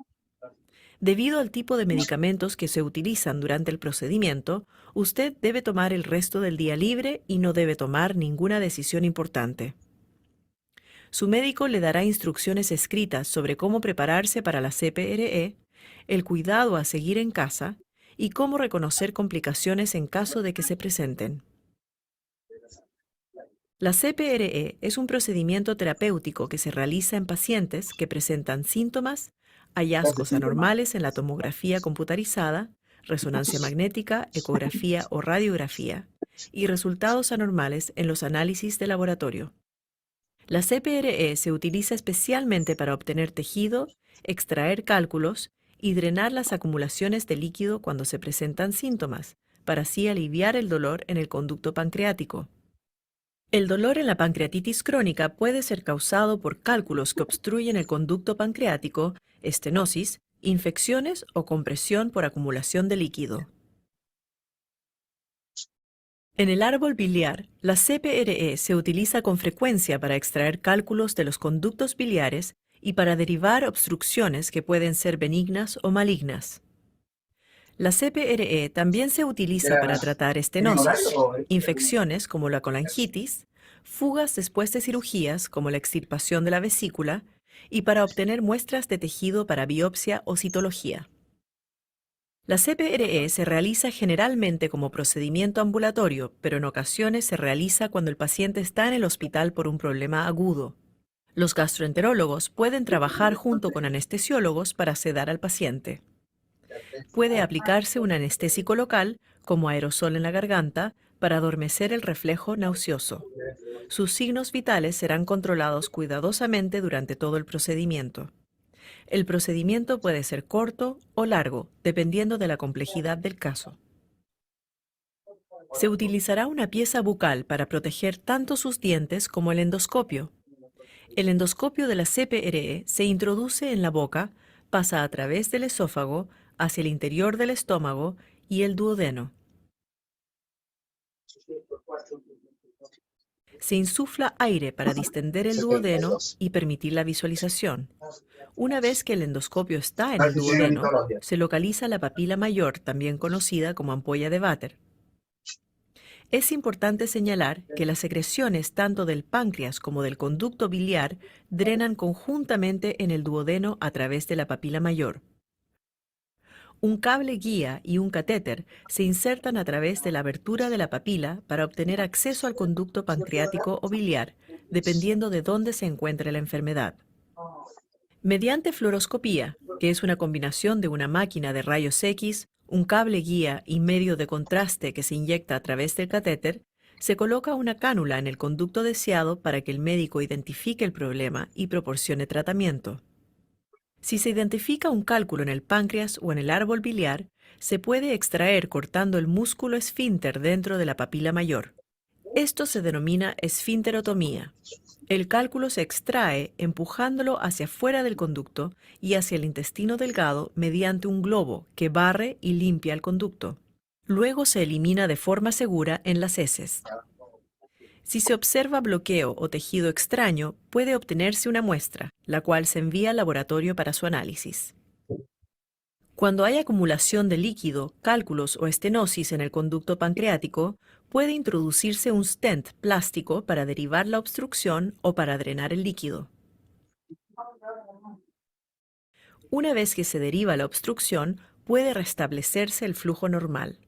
Debido al tipo de medicamentos que se utilizan durante el procedimiento, usted debe tomar el resto del día libre y no debe tomar ninguna decisión importante. Su médico le dará instrucciones escritas sobre cómo prepararse para la CPRE, el cuidado a seguir en casa y cómo reconocer complicaciones en caso de que se presenten. La CPRE es un procedimiento terapéutico que se realiza en pacientes que presentan síntomas, hallazgos anormales en la tomografía computarizada, resonancia magnética, ecografía o radiografía, y resultados anormales en los análisis de laboratorio. La CPRE se utiliza especialmente para obtener tejido, extraer cálculos y drenar las acumulaciones de líquido cuando se presentan síntomas, para así aliviar el dolor en el conducto pancreático. El dolor en la pancreatitis crónica puede ser causado por cálculos que obstruyen el conducto pancreático, estenosis, infecciones o compresión por acumulación de líquido. En el árbol biliar, la CPRE se utiliza con frecuencia para extraer cálculos de los conductos biliares y para derivar obstrucciones que pueden ser benignas o malignas. La CPRE también se utiliza para tratar estenosis, infecciones como la colangitis, fugas después de cirugías como la extirpación de la vesícula y para obtener muestras de tejido para biopsia o citología. La CPRE se realiza generalmente como procedimiento ambulatorio, pero en ocasiones se realiza cuando el paciente está en el hospital por un problema agudo. Los gastroenterólogos pueden trabajar junto con anestesiólogos para sedar al paciente. Puede aplicarse un anestésico local, como aerosol en la garganta, para adormecer el reflejo nauseoso. Sus signos vitales serán controlados cuidadosamente durante todo el procedimiento. El procedimiento puede ser corto o largo, dependiendo de la complejidad del caso. Se utilizará una pieza bucal para proteger tanto sus dientes como el endoscopio. El endoscopio de la CPRE se introduce en la boca, pasa a través del esófago, hacia el interior del estómago y el duodeno. Se insufla aire para distender el duodeno y permitir la visualización. Una vez que el endoscopio está en el duodeno, se localiza la papila mayor, también conocida como ampolla de Vater. Es importante señalar que las secreciones tanto del páncreas como del conducto biliar drenan conjuntamente en el duodeno a través de la papila mayor. Un cable guía y un catéter se insertan a través de la abertura de la papila para obtener acceso al conducto pancreático o biliar, dependiendo de dónde se encuentre la enfermedad. Mediante fluoroscopía, que es una combinación de una máquina de rayos X, un cable guía y medio de contraste que se inyecta a través del catéter, se coloca una cánula en el conducto deseado para que el médico identifique el problema y proporcione tratamiento. Si se identifica un cálculo en el páncreas o en el árbol biliar, se puede extraer cortando el músculo esfínter dentro de la papila mayor. Esto se denomina esfínterotomía. El cálculo se extrae empujándolo hacia fuera del conducto y hacia el intestino delgado mediante un globo que barre y limpia el conducto. Luego se elimina de forma segura en las heces. Si se observa bloqueo o tejido extraño, puede obtenerse una muestra, la cual se envía al laboratorio para su análisis. Cuando hay acumulación de líquido, cálculos o estenosis en el conducto pancreático, puede introducirse un stent plástico para derivar la obstrucción o para drenar el líquido. Una vez que se deriva la obstrucción, puede restablecerse el flujo normal.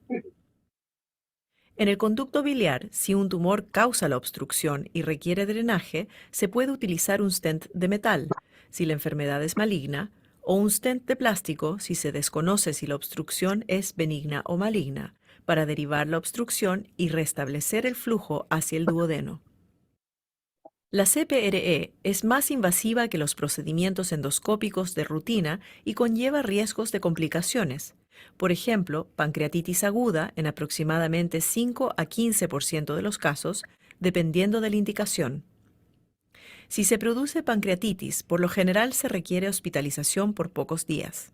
En el conducto biliar, si un tumor causa la obstrucción y requiere drenaje, se puede utilizar un stent de metal, si la enfermedad es maligna, o un stent de plástico si se desconoce si la obstrucción es benigna o maligna, para derivar la obstrucción y restablecer el flujo hacia el duodeno. La CPRE es más invasiva que los procedimientos endoscópicos de rutina y conlleva riesgos de complicaciones. Por ejemplo, pancreatitis aguda en aproximadamente 5 a 15% de los casos, dependiendo de la indicación. Si se produce pancreatitis, por lo general se requiere hospitalización por pocos días.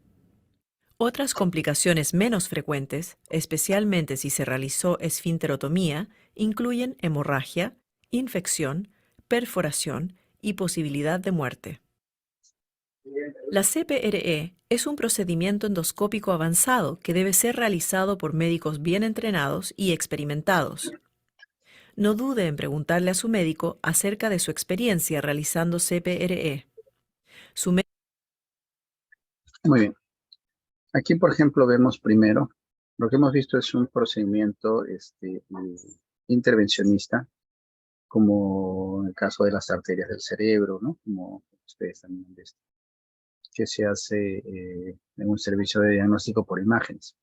Otras complicaciones menos frecuentes, especialmente si se realizó esfinterotomía, incluyen hemorragia, infección, perforación y posibilidad de muerte. La CPRE es un procedimiento endoscópico avanzado que debe ser realizado por médicos bien entrenados y experimentados. No dude en preguntarle a su médico acerca de su experiencia realizando CPRE. Muy bien. Aquí, por ejemplo, vemos primero, lo que hemos visto es un procedimiento intervencionista, como en el caso de las arterias del cerebro, ¿no? Como ustedes también han visto, que se hace en un servicio de diagnóstico por imágenes.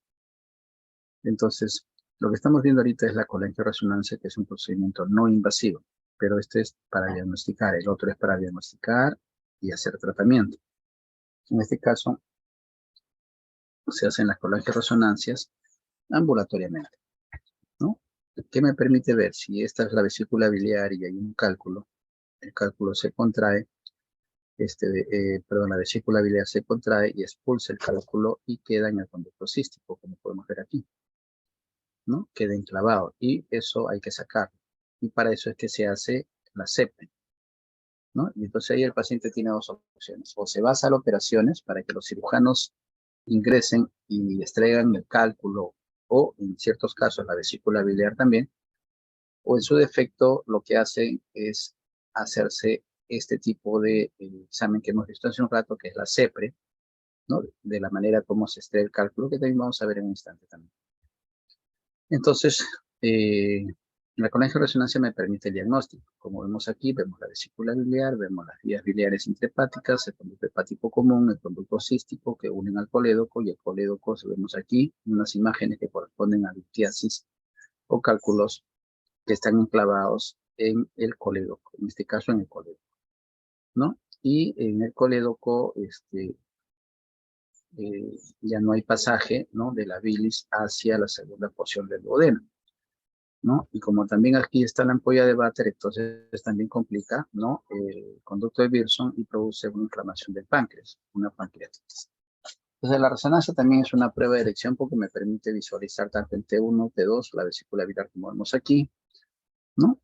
Entonces, lo que estamos viendo ahorita es la colangioresonancia, que es un procedimiento no invasivo, pero este es para diagnosticar, el otro es para diagnosticar y hacer tratamiento. En este caso, se hacen las colangioresonancias ambulatoriamente, ¿no? ¿Qué me permite ver? Si esta es la vesícula biliar y hay un cálculo, el cálculo se contrae, la vesícula biliar se contrae y expulsa el cálculo y queda en el conducto cístico, como podemos ver aquí, ¿no? Queda enclavado y eso hay que sacarlo. Y para eso es que se hace la septe, ¿no? Y entonces ahí el paciente tiene dos opciones. O se va a hacer operaciones para que los cirujanos ingresen y extraigan el cálculo, o en ciertos casos la vesícula biliar también, o en su defecto lo que hacen es hacerse este tipo de examen que hemos visto hace un rato, que es la CEPRE, ¿no? De la manera como se extrae el cálculo, que también vamos a ver en un instante también. Entonces, la colangioresonancia me permite el diagnóstico. Como vemos aquí, vemos la vesícula biliar, vemos las vías biliares intrahepáticas, el conducto hepático común, el conducto cístico que unen al colédoco, y el colédoco, vemos aquí unas imágenes que corresponden a litiasis o cálculos que están enclavados en el colédoco, en este caso en el colédoco, ¿no? Y en el colédoco, ya no hay pasaje, ¿no? De la bilis hacia la segunda porción del duodeno, ¿no? Y como también aquí está la ampolla de Vater, entonces también complica, ¿no? El conducto de Birson y produce una inflamación del páncreas, una pancreatitis. Entonces la resonancia también es una prueba de elección porque me permite visualizar tanto el T1, T2, la vesícula biliar como vemos aquí, ¿no?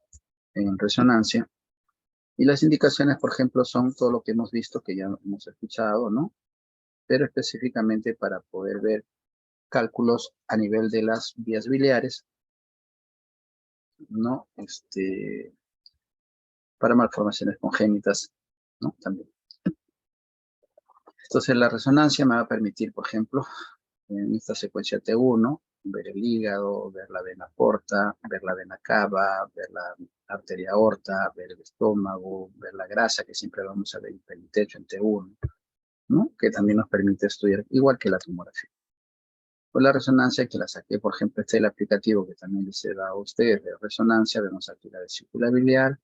En resonancia. Y las indicaciones, por ejemplo, son todo lo que hemos visto, que ya hemos escuchado, ¿no? Pero específicamente para poder ver cálculos a nivel de las vías biliares, ¿no? Para malformaciones congénitas, ¿no? También. Entonces la resonancia me va a permitir, por ejemplo, en esta secuencia T1, ver el hígado, ver la vena porta, ver la vena cava, ver la arteria aorta, ver el estómago, ver la grasa, que siempre vamos a ver en el techo en T1, ¿no? Que también nos permite estudiar, igual que la tomografía. Pues la resonancia que la saqué, por ejemplo, este es el aplicativo que también les he dado a ustedes de resonancia. Vemos aquí la vesícula biliar,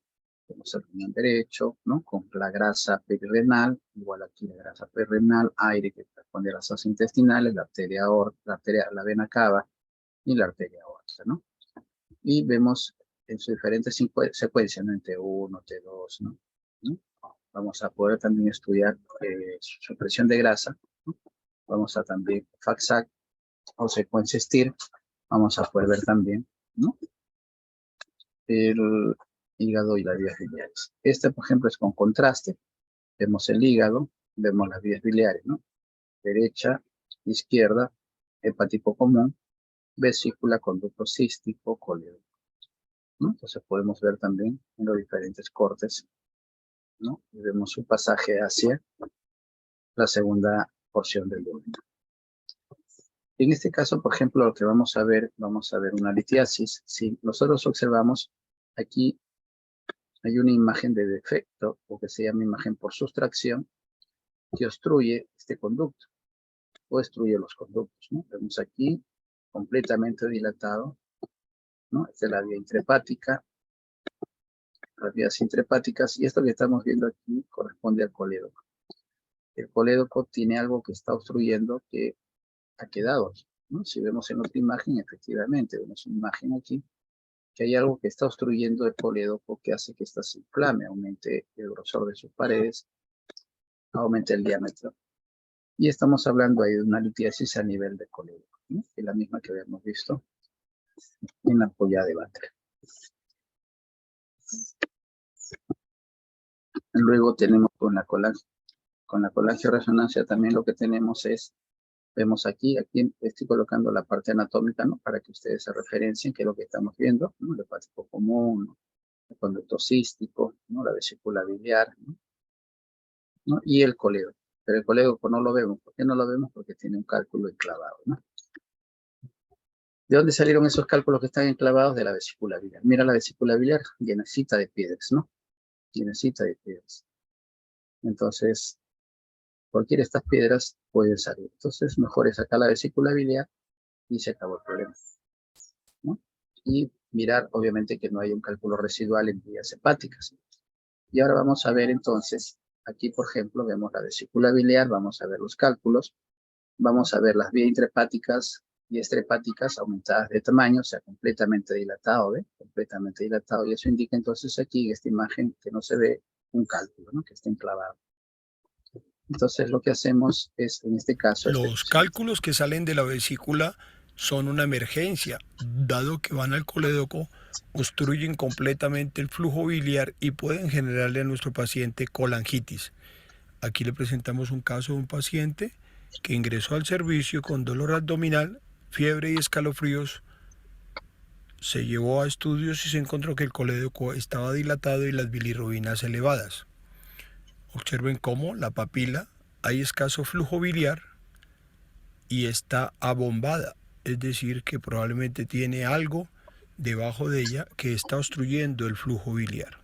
vemos el riñón derecho, ¿no? Con la grasa perirenal, igual aquí la grasa perirenal, aire que corresponde a las asas intestinales, la arteria aorta, la vena cava y la arteria aorta, ¿no? Y vemos en sus diferentes secuencias, ¿no? En T1, T2, ¿no? Vamos a poder también estudiar supresión de grasa, ¿no? Vamos a también FACSAC o secuencia STIR, vamos a poder ver también, ¿no? El hígado y las vías biliares. Este, por ejemplo, es con contraste. Vemos el hígado, vemos las vías biliares, ¿no? Derecha, izquierda, hepático común, vesícula, conducto cístico, colédoco, ¿no? Entonces podemos ver también en los diferentes cortes, ¿no? Y vemos un pasaje hacia la segunda porción del duodeno. En este caso, por ejemplo, lo que vamos a ver una litiasis. Si nosotros observamos aquí, hay una imagen de defecto, o que se llama imagen por sustracción, que obstruye este conducto, o obstruye los conductos, ¿no? Vemos aquí, completamente dilatado, ¿no? Esta es la vía intrahepática, las vías intrahepáticas, y esto que estamos viendo aquí corresponde al colédoco. El colédoco tiene algo que está obstruyendo que ha quedado aquí, ¿no? Si vemos en otra imagen, efectivamente, vemos una imagen aquí, que hay algo que está obstruyendo el colédoco que hace que ésta se inflame, aumente el grosor de sus paredes, aumente el diámetro. Y estamos hablando ahí de una litiasis a nivel de colédoco, ¿no? Que es la misma que habíamos visto en la ampolla de Baker. Luego tenemos con la colangioresonancia también lo que tenemos es, vemos aquí estoy colocando la parte anatómica, ¿no? Para que ustedes se referencien qué es lo que estamos viendo, ¿no? El hepático común, ¿no? El conducto cístico, ¿no? La vesícula biliar, ¿no? Y el colédoco. Pero el colédoco no lo vemos. ¿Por qué no lo vemos? Porque tiene un cálculo enclavado, ¿no? ¿De dónde salieron esos cálculos que están enclavados? De la vesícula biliar. Mira la vesícula biliar, llenecita de piedras, ¿no? Llenecita de piedras. Entonces, cualquiera de estas piedras puede salir. Entonces, mejor es sacar la vesícula biliar y se acabó el problema, ¿no? Y mirar, obviamente, que no haya un cálculo residual en vías hepáticas. Y ahora vamos a ver, entonces, aquí, por ejemplo, vemos la vesícula biliar, vamos a ver los cálculos, vamos a ver las vías intrahepáticas y extrahepáticas aumentadas de tamaño, o sea, completamente dilatado, ¿ve? Completamente dilatado, y eso indica entonces aquí, en esta imagen, que no se ve un cálculo, ¿no? Que está enclavado. Entonces, lo que hacemos es, en este caso... Los cálculos que salen de la vesícula son una emergencia, dado que van al colédoco, obstruyen completamente el flujo biliar y pueden generarle a nuestro paciente colangitis. Aquí le presentamos un caso de un paciente que ingresó al servicio con dolor abdominal, fiebre y escalofríos. Se llevó a estudios y se encontró que el colédoco estaba dilatado y las bilirrubinas elevadas. Observen cómo la papila hay escaso flujo biliar y está abombada, es decir, que probablemente tiene algo debajo de ella que está obstruyendo el flujo biliar,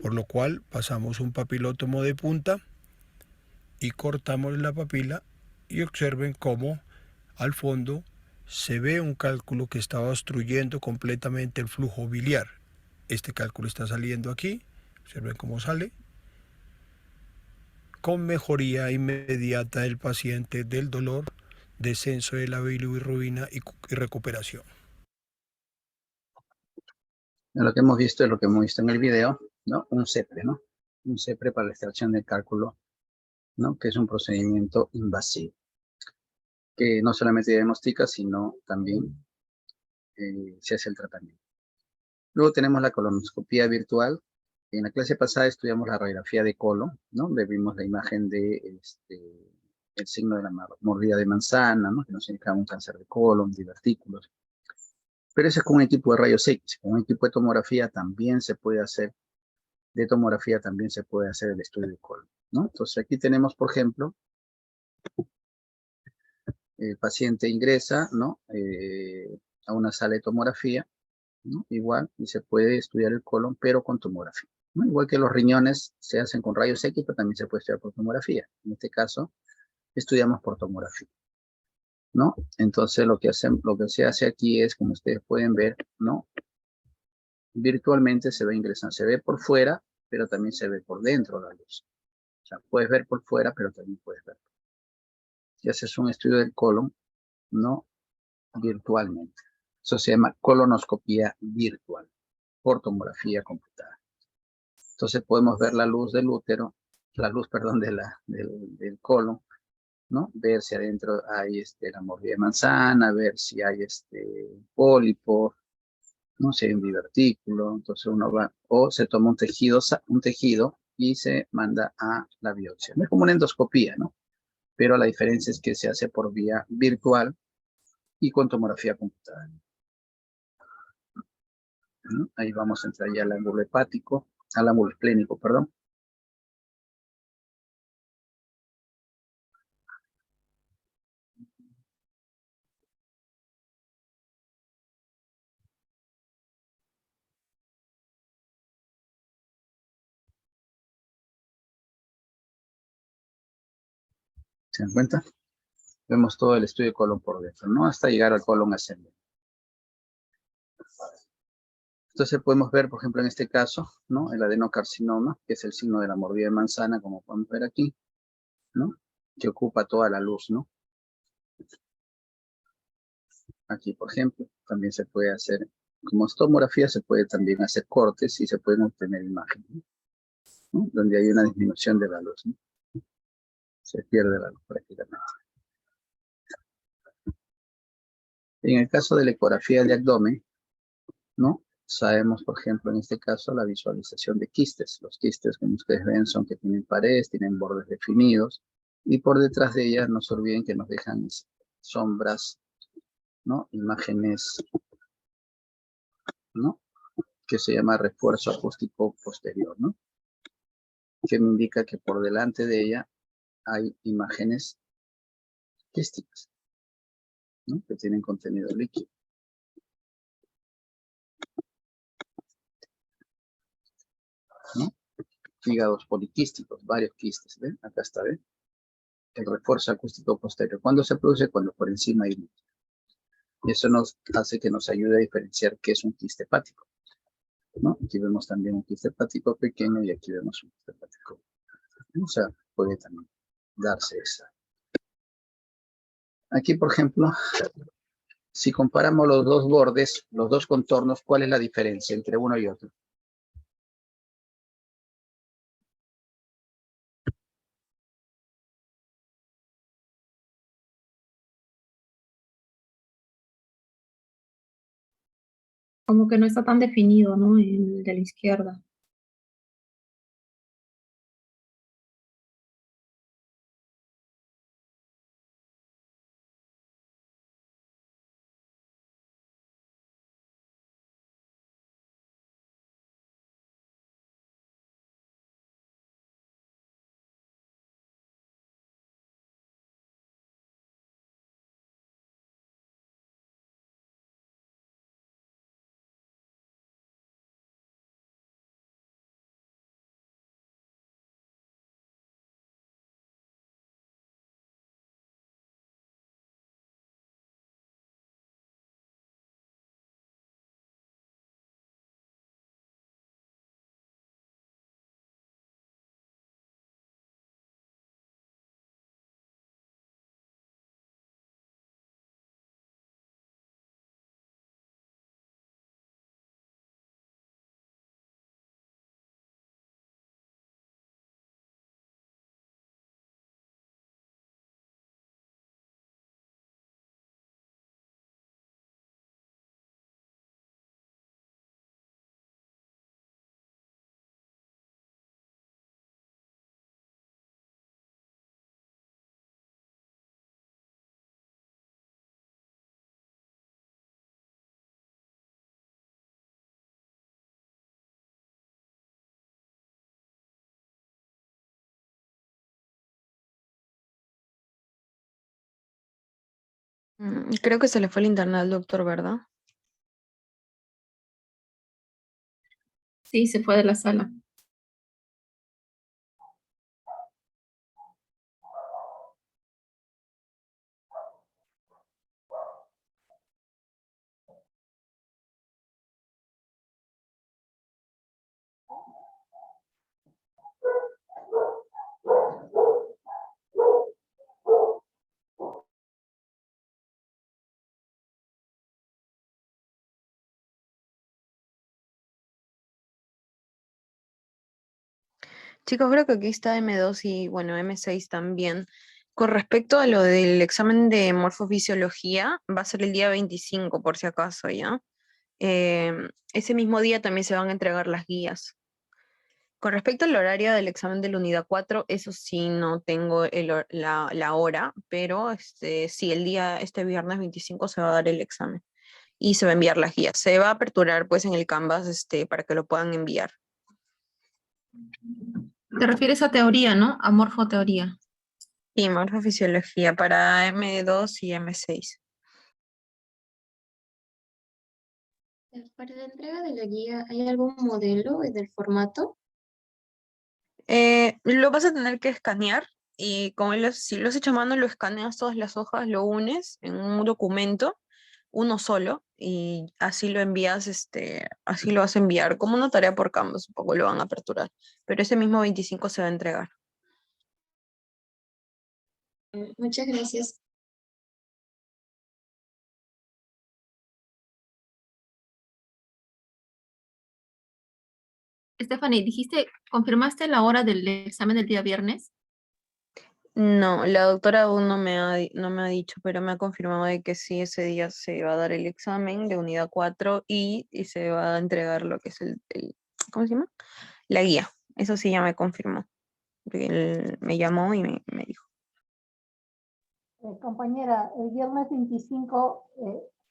por lo cual pasamos un papilótomo de punta y cortamos la papila y observen cómo al fondo se ve un cálculo que estaba obstruyendo completamente el flujo biliar. Este cálculo está saliendo aquí, observen cómo sale, con mejoría inmediata del paciente del dolor, descenso de la bilirrubina y recuperación. Lo que hemos visto es lo que hemos visto en el video, ¿no? Un CEPRE, ¿no? Un CEPRE para la extracción del cálculo, ¿no? Que es un procedimiento invasivo, que no solamente diagnostica, sino también se hace el tratamiento. Luego tenemos la colonoscopía virtual, En la clase pasada estudiamos la radiografía de colon, ¿no? Le vimos la imagen de el signo de la mordida de manzana, ¿no? Que nos indica un cáncer de colon, divertículos. Pero ese es con un equipo de rayos X. Con un equipo de tomografía también se puede hacer, el estudio de colon, ¿no? Entonces aquí tenemos, por ejemplo, el paciente ingresa, ¿no? A una sala de tomografía, ¿no? Igual, y se puede estudiar el colon, pero con tomografía, ¿no? Igual que los riñones se hacen con rayos X, pero también se puede estudiar por tomografía. En este caso, estudiamos por tomografía, ¿no? Entonces, lo que se hace aquí es, como ustedes pueden ver, ¿no? Virtualmente se va ingresando, se ve por fuera, pero también se ve por dentro la luz. O sea, puedes ver por fuera, pero también puedes ver. Si haces un estudio del colon, ¿no? Virtualmente. Eso se llama colonoscopía virtual, por tomografía computada. Entonces podemos ver la luz del útero, la luz, perdón, del colon, ¿no? Ver si adentro hay la mordida de manzana, ver si hay pólipo, ¿no? Si hay un divertículo, entonces uno va, o se toma un tejido y se manda a la biopsia. No es como una endoscopía, ¿no? Pero la diferencia es que se hace por vía virtual y con tomografía computada, ¿no? Ahí vamos a entrar ya al ángulo hepático, al ángulo esplénico, perdón. ¿Se dan cuenta? Vemos todo el estudio de colon por dentro, ¿no? Hasta llegar al colon ascendente. Entonces podemos ver, por ejemplo, en este caso, ¿no? El adenocarcinoma, que es el signo de la mordida de manzana, como podemos ver aquí, ¿no? Que ocupa toda la luz, ¿no? Aquí, por ejemplo, también se puede hacer, como es tomografía, se puede también hacer cortes y se pueden obtener imágenes, ¿no? Donde hay una disminución de la luz, ¿no? Se pierde la luz prácticamente. En el caso de la ecografía de abdomen, ¿no? Sabemos, por ejemplo, en este caso, la visualización de quistes. Los quistes, como ustedes ven, son que tienen paredes, tienen bordes definidos, y por detrás de ellas, no se olviden que nos dejan sombras, ¿no? Imágenes, ¿no? Que se llama refuerzo acústico posterior, ¿no? Que me indica que por delante de ella hay imágenes quísticas, ¿no? Que tienen contenido líquido, ¿no? Hígados poliquísticos, varios quistes, ¿ven? Acá está, ¿ven? El refuerzo acústico posterior. ¿Cuándo se produce? Cuando por encima hay líquido. Y eso nos hace que nos ayude a diferenciar qué es un quiste hepático, ¿no? Aquí vemos también un quiste hepático pequeño y aquí vemos un quiste hepático. O sea, puede también darse esa. Aquí, por ejemplo, si comparamos los dos bordes, los dos contornos, ¿cuál es la diferencia entre uno y otro? Como que no está tan definido, ¿no? El de la izquierda. Creo que se le fue el internet al doctor, ¿verdad? Sí, se fue de la sala. Chicos, creo que aquí está M2 y bueno, M6 también. Con respecto a lo del examen de morfofisiología, va a ser el día 25 por si acaso, ¿ya? Ese mismo día también se van a entregar las guías. Con respecto al horario del examen de la unidad 4, eso sí no tengo la hora, pero sí, este viernes 25 se va a dar el examen y se va a enviar las guías. Se va a aperturar pues en el Canvas para que lo puedan enviar. Te refieres a teoría, ¿no? A morfoteoría. Y morfofisiología para M2 y M6. Para la entrega de la guía, ¿hay algún modelo del formato? Lo vas a tener que escanear y si lo has hecho a mano, lo escaneas todas las hojas, lo unes en un documento, uno solo, y así lo envías, así lo vas a enviar como una tarea por Canvas, un poco lo van a aperturar. Pero ese mismo 25 se va a entregar. Muchas gracias. Stephanie, ¿confirmaste la hora del examen del día viernes? No, la doctora aún no me ha dicho, pero me ha confirmado de que sí, ese día se va a dar el examen de unidad 4 y se va a entregar lo que es ¿cómo se llama? La guía. Eso sí ya me confirmó. Porque él me llamó y me dijo. Compañera, el viernes 25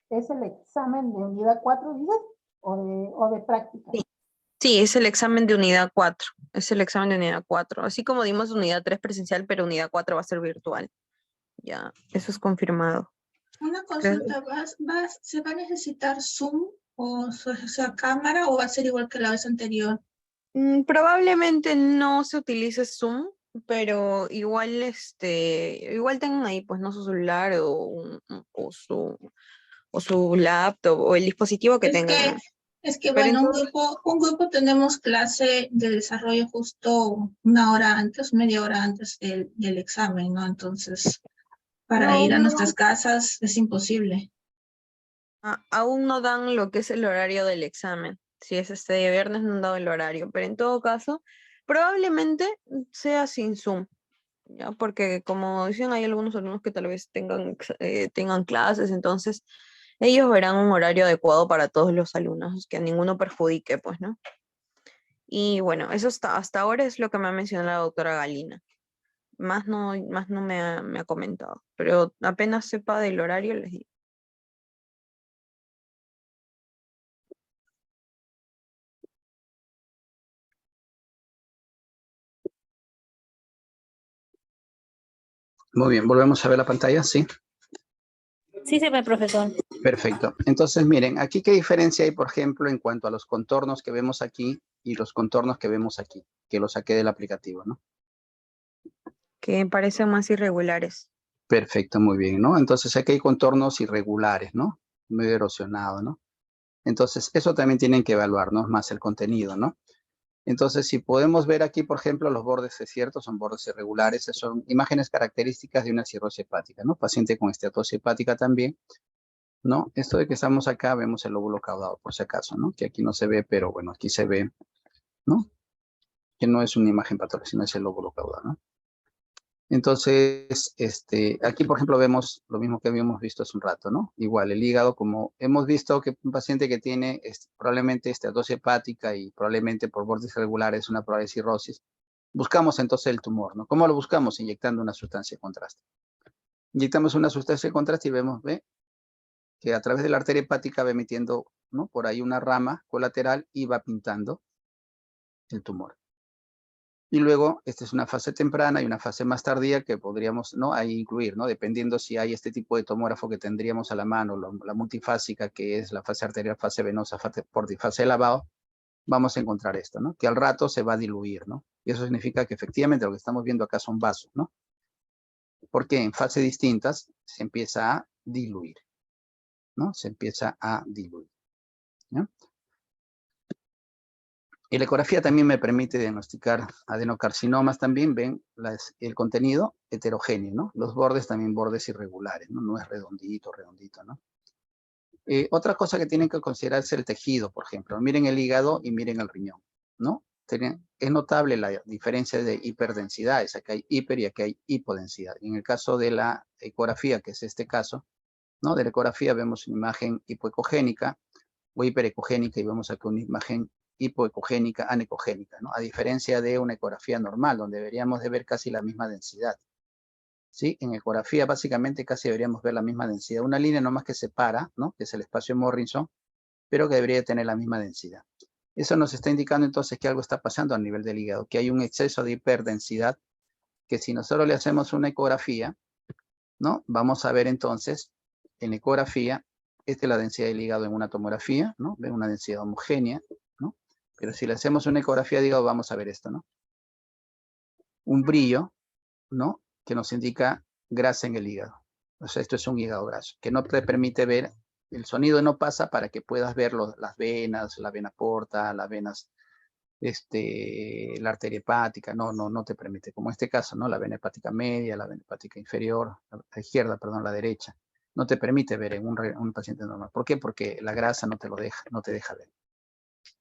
es el examen de unidad 4, ¿dices? ¿O de práctica? Sí. Sí, es el examen de unidad 4. Es el examen de unidad 4. Así como dimos unidad 3 presencial, pero unidad 4 va a ser virtual. Ya, eso es confirmado. Una consulta, ¿se va a necesitar Zoom o sea, cámara o va a ser igual que la vez anterior? Probablemente no se utilice Zoom, pero igual, igual tengan ahí, pues, no su celular o su laptop o el dispositivo que tengan. Es que Pero bueno, un grupo tenemos clase de desarrollo justo una hora antes, media hora antes del examen, ¿no? Entonces, para ir a nuestras casas es imposible. Aún no dan lo que es el horario del examen. Si es este día viernes, no han dado el horario, pero en todo caso, probablemente sea sin Zoom, ¿ya? Porque como dicen, hay algunos alumnos que tal vez tengan clases, entonces ellos verán un horario adecuado para todos los alumnos, que a ninguno perjudique, pues, ¿no? Y bueno, eso hasta ahora es lo que me ha mencionado la doctora Galina. Más no me ha comentado, pero apenas sepa del horario les digo. Muy bien, volvemos a ver la pantalla, ¿sí? Sí se ve, profesor. Perfecto. Entonces, miren, aquí qué diferencia hay, por ejemplo, en cuanto a los contornos que vemos aquí y los contornos que vemos aquí, que lo saqué del aplicativo, ¿no? Que parecen más irregulares. Perfecto, muy bien, ¿no? Entonces aquí hay contornos irregulares, ¿no? Medio erosionado, ¿no? Entonces, eso también tienen que evaluar, ¿no? Más el contenido, ¿no? Entonces, si podemos ver aquí, por ejemplo, los bordes es cierto, son bordes irregulares, son imágenes características de una cirrosis hepática, ¿no? Paciente con esteatosis hepática también, ¿no? Esto de que estamos acá, vemos el lóbulo caudado, por si acaso, ¿no? Que aquí no se ve, pero bueno, aquí se ve, ¿no? Que no es una imagen patológica, sino es el lóbulo caudado, ¿no? Entonces, aquí, por ejemplo, vemos lo mismo que habíamos visto hace un rato, ¿no? Igual, el hígado, como hemos visto que un paciente que tiene probablemente esteatosis hepática y probablemente por bordes irregulares una probable cirrosis, buscamos entonces el tumor, ¿no? ¿Cómo lo buscamos? Inyectando una sustancia de contraste. Inyectamos una sustancia de contraste y vemos, ¿ve? Que a través de la arteria hepática va emitiendo, ¿no? Por ahí una rama colateral y va pintando el tumor. Y luego, esta es una fase temprana y una fase más tardía que podríamos, ¿no?, ahí incluir, ¿no? Dependiendo si hay este tipo de tomógrafo que tendríamos a la mano, la multifásica, que es la fase arterial, fase venosa, fase de lavado, vamos a encontrar esto, ¿no? Que al rato se va a diluir, ¿no? Y eso significa que efectivamente lo que estamos viendo acá son vasos, ¿no? Porque en fases distintas se empieza a diluir, ¿no? Se empieza a diluir, ¿no? Y la ecografía también me permite diagnosticar adenocarcinomas también, ven el contenido heterogéneo, ¿no? Los bordes también bordes irregulares, ¿no? No es redondito, ¿no? Otra cosa que tienen que considerar es el tejido, por ejemplo. Miren el hígado y miren el riñón, ¿no? Es notable la diferencia de hiperdensidades. Acá hay hiper y acá hay hipodensidad. En el caso de la ecografía, que es este caso, ¿no? De la ecografía vemos una imagen hipoecogénica o hiperecogénica y vemos aquí una imagen hipoecogénica, anecogénica, ¿no? A diferencia de una ecografía normal, donde deberíamos de ver casi la misma densidad. ¿Sí? En ecografía básicamente casi deberíamos ver la misma densidad. Una línea nomás que separa, ¿no? Que es el espacio Morrison, pero que debería tener la misma densidad. Eso nos está indicando entonces que algo está pasando a nivel del hígado, que hay un exceso de hiperdensidad, que si nosotros le hacemos una ecografía, ¿no? Vamos a ver entonces, en ecografía, esta es la densidad del hígado en una tomografía, ¿no? Ven una densidad homogénea, ¿no? Pero si le hacemos una ecografía de hígado, vamos a ver esto, ¿no? Un brillo, ¿no? Que nos indica grasa en el hígado. O sea, esto es un hígado graso, que no te permite ver, el sonido no pasa para que puedas ver las venas, la vena porta, las venas, la arteria hepática, no te permite, como en este caso, ¿no? La vena hepática media, la vena hepática inferior, la izquierda, perdón, la derecha, no te permite ver en un paciente normal. ¿Por qué? Porque la grasa no te deja ver,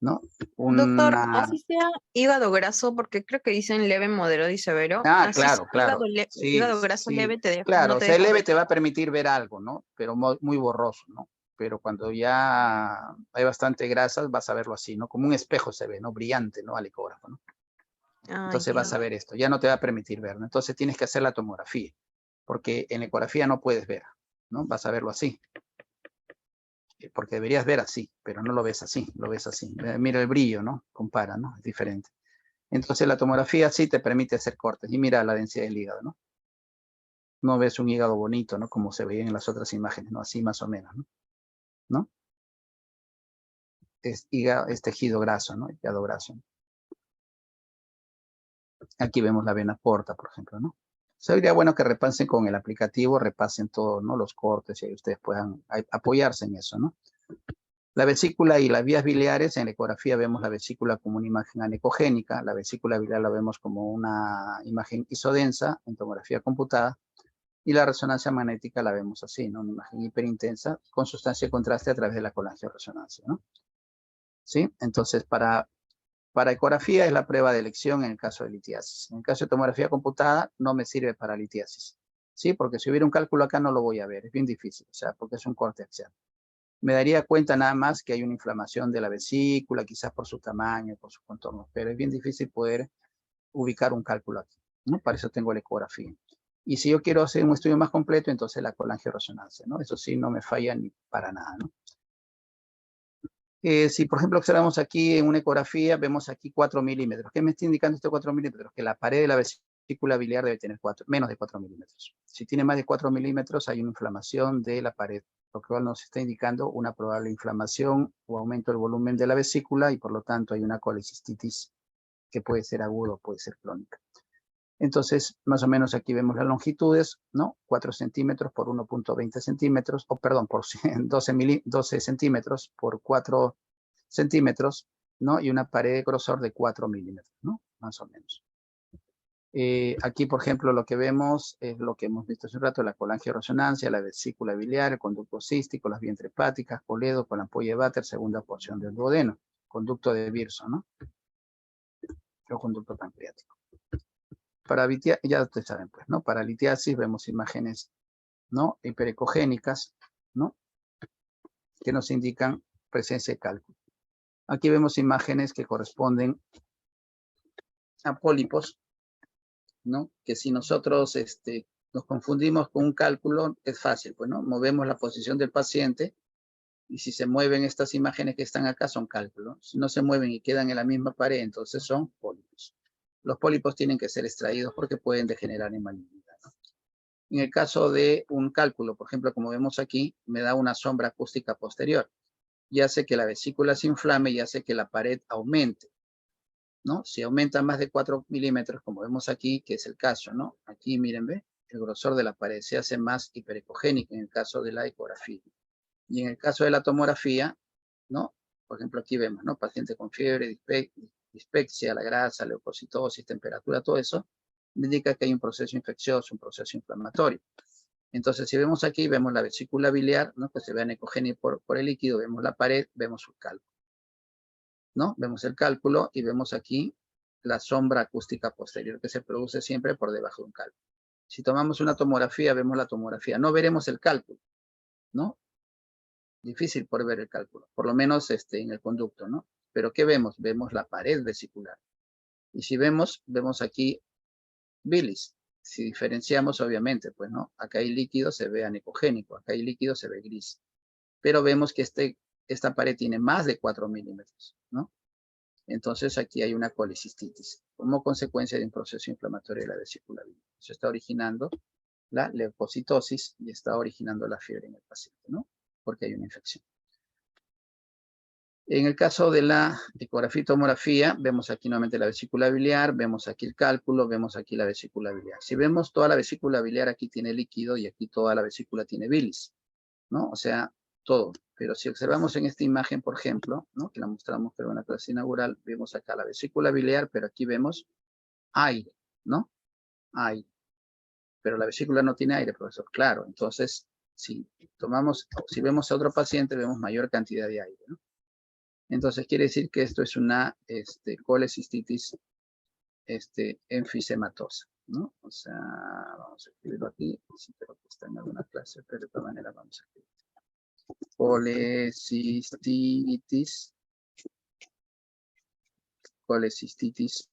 ¿no? Doctor, así sea hígado graso, porque creo que dicen leve, moderado y severo. Así Claro, sea claro. hígado graso Sí, leve claro, no o te sea, deja leve ver. te va a permitir ver algo, ¿no? Pero muy borroso, ¿no? Pero cuando ya hay bastante grasas, vas a verlo así, ¿no? Como un espejo se ve, ¿no? Brillante, ¿no? Al ecógrafo, ¿no? Entonces vas a ver esto, ya no te va a permitir ver, ¿no? Entonces tienes que hacer la tomografía, porque en la ecografía no puedes ver, ¿no? Vas a verlo así. Porque deberías ver así, pero no lo ves así, lo ves así. Mira el brillo, ¿no? Compara, ¿no? Es diferente. Entonces la tomografía sí te permite hacer cortes. Y mira la densidad del hígado, ¿no? No ves un hígado bonito, ¿no? Como se veía en las otras imágenes, ¿no? Así más o menos, ¿no? ¿No? Es tejido graso, ¿no? Hígado graso. Aquí vemos la vena porta, por ejemplo, ¿no? Sería bueno que repasen con el aplicativo, repasen todos, ¿no? Los cortes y ahí ustedes puedan apoyarse en eso, ¿no? La vesícula y las vías biliares, en la ecografía vemos la vesícula como una imagen anecogénica, la vesícula biliar la vemos como una imagen isodensa en tomografía computada, y la resonancia magnética la vemos así, ¿no? Una imagen hiperintensa con sustancia de contraste a través de la colangioresonancia, ¿no? ¿Sí? Entonces, para ecografía es la prueba de elección en el caso de litiasis. En el caso de tomografía computada no me sirve para litiasis, ¿sí? Porque si hubiera un cálculo acá no lo voy a ver, es bien difícil, o sea, porque es un corte axial. Me daría cuenta nada más que hay una inflamación de la vesícula, quizás por su tamaño, por su contorno, pero es bien difícil poder ubicar un cálculo aquí, ¿no? Para eso tengo la ecografía. Y si yo quiero hacer un estudio más completo, entonces la colangioresonancia, ¿no? Eso sí no me falla ni para nada, ¿no? Si, por ejemplo, observamos aquí en una ecografía, vemos aquí 4 milímetros. ¿Qué me está indicando este 4 milímetros? Que la pared de la vesícula biliar debe tener menos de 4 milímetros. Si tiene más de 4 milímetros, hay una inflamación de la pared, lo cual nos está indicando una probable inflamación o aumento del volumen de la vesícula y, por lo tanto, hay una colecistitis que puede ser aguda o puede ser crónica. Entonces, más o menos aquí vemos las longitudes, ¿no? 4 centímetros por 1.20 centímetros, o perdón, por 12 centímetros por 4 centímetros, ¿no? Y una pared de grosor de 4 milímetros, ¿no? Más o menos. Aquí, por ejemplo, lo que vemos es lo que hemos visto hace un rato, la colangioresonancia, la vesícula biliar, el conducto cístico, las vías hepáticas, coledo con la ampolla de Vater, segunda porción del duodeno, conducto de Birson, ¿no? O conducto pancreático. Para ya ustedes saben, pues, ¿no? Para litiasis vemos imágenes, ¿no? Hiperecogénicas, ¿no? Que nos indican presencia de cálculo. Aquí vemos imágenes que corresponden a pólipos, ¿no? Que si nosotros nos confundimos con un cálculo, es fácil, pues, ¿no? Movemos la posición del paciente y si se mueven estas imágenes que están acá son cálculos. Si no se mueven y quedan en la misma pared, entonces son pólipos. los pólipos tienen que ser extraídos porque pueden degenerar en malignidad, ¿no? En el caso de un cálculo, por ejemplo, como vemos aquí, me da una sombra acústica posterior y hace que la vesícula se inflame y hace que la pared aumente, ¿no? Si aumenta más de 4 milímetros, como vemos aquí, que es el caso, ¿no? Aquí, miren, ¿ve? El grosor de la pared se hace más hiperecogénico en el caso de la ecografía. Y en el caso de la tomografía, ¿no? Por ejemplo, aquí vemos, ¿no? Paciente con fiebre, dispepsia, la grasa, leucocitosis, temperatura, todo eso, indica que hay un proceso infeccioso, un proceso inflamatorio. Entonces, si vemos aquí, vemos la vesícula biliar, ¿no? Que se ve anecogénica por el líquido, vemos la pared, vemos un cálculo, ¿no? Vemos el cálculo y vemos aquí la sombra acústica posterior que se produce siempre por debajo de un cálculo. Si tomamos una tomografía, vemos la tomografía. No veremos el cálculo, ¿no? Difícil por ver el cálculo, por lo menos en el conducto, ¿no? Pero ¿qué vemos? Vemos la pared vesicular. Y si vemos aquí bilis. Si diferenciamos, obviamente, pues no, acá hay líquido, se ve anecogénico, acá hay líquido, se ve gris. Pero vemos que esta pared tiene más de 4 milímetros, ¿no? Entonces aquí hay una colecistitis, como consecuencia de un proceso inflamatorio de la vesícula biliar. Se está originando la leucocitosis y está originando la fiebre en el paciente, ¿no? Porque hay una infección. En el caso de la ecografía y tomografía, vemos aquí nuevamente la vesícula biliar, vemos aquí el cálculo, vemos aquí la vesícula biliar. Si vemos toda la vesícula biliar, aquí tiene líquido y aquí toda la vesícula tiene bilis, ¿no? O sea, todo. Pero si observamos en esta imagen, por ejemplo, ¿no? Que la mostramos pero en la clase inaugural, vemos acá la vesícula biliar, pero aquí vemos aire, ¿no? Aire. Pero la vesícula no tiene aire, profesor. Claro, entonces, si vemos a otro paciente, vemos mayor cantidad de aire, ¿no? Entonces quiere decir que esto es una colecistitis enfisematosa, ¿no? O sea, vamos a escribirlo aquí, sí, creo que está en alguna clase, pero de todas maneras vamos a escribir. Colecistitis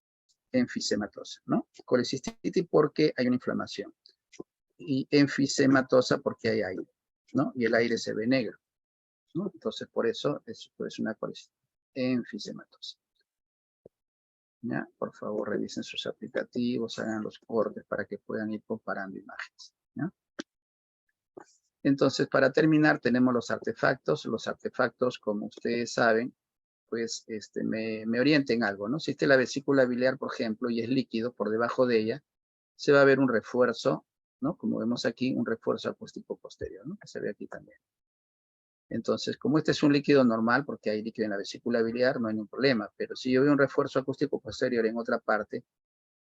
enfisematosa, ¿no? Colecistitis porque hay una inflamación y enfisematosa porque hay aire, ¿no? Y el aire se ve negro, ¿no? Entonces por eso es una colecistitis enfisematosa. ¿Ya? Por favor, revisen sus aplicativos, hagan los cortes para que puedan ir comparando imágenes, ¿ya? Entonces, para terminar, tenemos los artefactos. Los artefactos, como ustedes saben, pues me orienten algo, ¿no? Si esta es la vesícula biliar, por ejemplo, y es líquido, por debajo de ella, se va a ver un refuerzo, ¿no? Como vemos aquí, un refuerzo acústico posterior, ¿no? Que se ve aquí también. Entonces, como este es un líquido normal, porque hay líquido en la vesícula biliar, no hay ningún problema. Pero si yo veo un refuerzo acústico posterior en otra parte,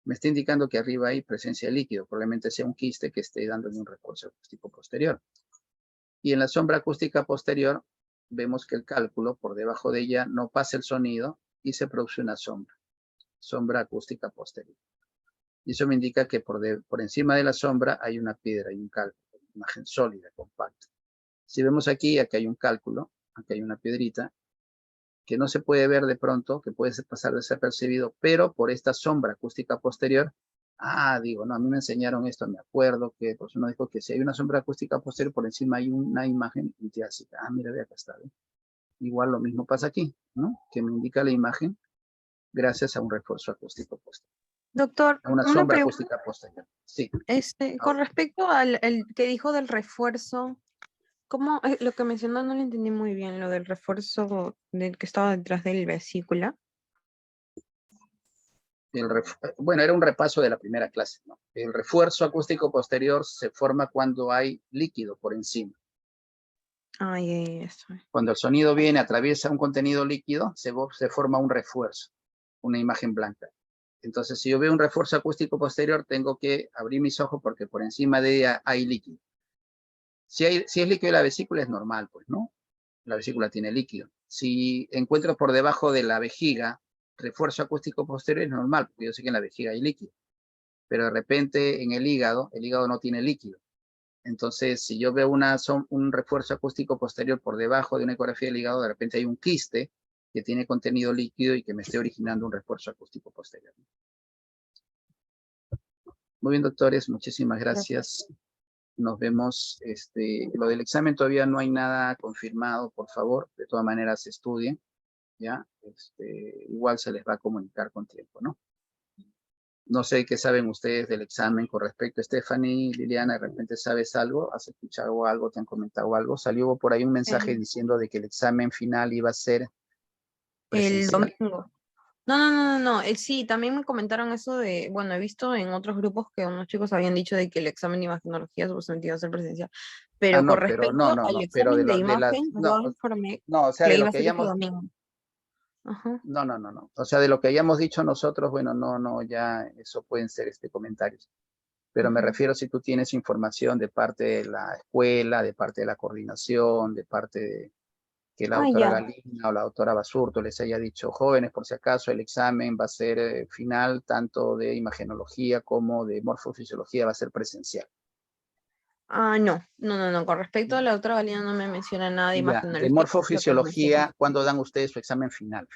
me está indicando que arriba hay presencia de líquido. Probablemente sea un quiste que esté dándole un refuerzo acústico posterior. Y en la sombra acústica posterior, vemos que el cálculo, por debajo de ella, no pasa el sonido y se produce una sombra acústica posterior. Y eso me indica que por encima de la sombra hay una piedra, hay un cálculo, una imagen sólida, compacta. Si vemos aquí hay un cálculo, aquí hay una piedrita, que no se puede ver de pronto, que puede pasar desapercibido, pero por esta sombra acústica posterior, digo, no, a mí me enseñaron esto, me acuerdo que pues uno dijo que si hay una sombra acústica posterior, por encima hay una imagen litiásica. Mira, ve acá está, ¿eh? Igual lo mismo pasa aquí, ¿no? Que me indica la imagen gracias a un refuerzo acústico posterior. Doctor, A una sombra acústica posterior. Sí. Con respecto al que dijo del refuerzo, ¿cómo? Lo que mencionó no lo entendí muy bien, lo del refuerzo del que estaba detrás del vesícula. Bueno, era un repaso de la primera clase, ¿no? El refuerzo acústico posterior se forma cuando hay líquido por encima. Eso. Cuando el sonido viene, atraviesa un contenido líquido, se forma un refuerzo, una imagen blanca. Entonces, si yo veo un refuerzo acústico posterior, tengo que abrir mis ojos porque por encima de ella hay líquido. Si es líquido de la vesícula, es normal, pues, ¿no? La vesícula tiene líquido. Si encuentro por debajo de la vejiga refuerzo acústico posterior, es normal, porque yo sé que en la vejiga hay líquido. Pero de repente en el hígado no tiene líquido. Entonces, si yo veo un refuerzo acústico posterior por debajo de una ecografía del hígado, de repente hay un quiste que tiene contenido líquido y que me esté originando un refuerzo acústico posterior. Muy bien, doctores, muchísimas gracias. Nos vemos. Lo del examen todavía no hay nada confirmado, por favor. De todas maneras, estudien, ¿ya? Igual se les va a comunicar con tiempo, ¿no? No sé qué saben ustedes del examen con respecto a Stephanie, Liliana, de repente sabes algo, has escuchado algo, te han comentado algo. Salió por ahí un mensaje diciendo de que el examen final iba a ser El presencial. domingo. No. Sí, también me comentaron eso de, bueno, he visto en otros grupos que unos chicos habían dicho de que el examen de imagenología supuestamente iba a ser presencial. Ah, Pero con no, pero respecto al pero examen de imagen, no, yo informé no, o sea, que de iba lo a que ser este hayamos, domingo. Ajá. no. O sea, de lo que hayamos dicho nosotros, bueno, no, ya eso pueden ser comentarios. Pero me Ujú. refiero si tú tienes información de parte de la escuela, de parte de la coordinación, de parte de que la Ah, doctora ya. Galina o la doctora Basurto les haya dicho, jóvenes, por si acaso el examen va a ser final, tanto de imagenología como de morfofisiología va a ser presencial. Ah, no. Con respecto a la otra valía no me menciona nada de Ya, de imagenología. Lo que me menciona. morfofisiología, ¿cuándo dan ustedes su examen final?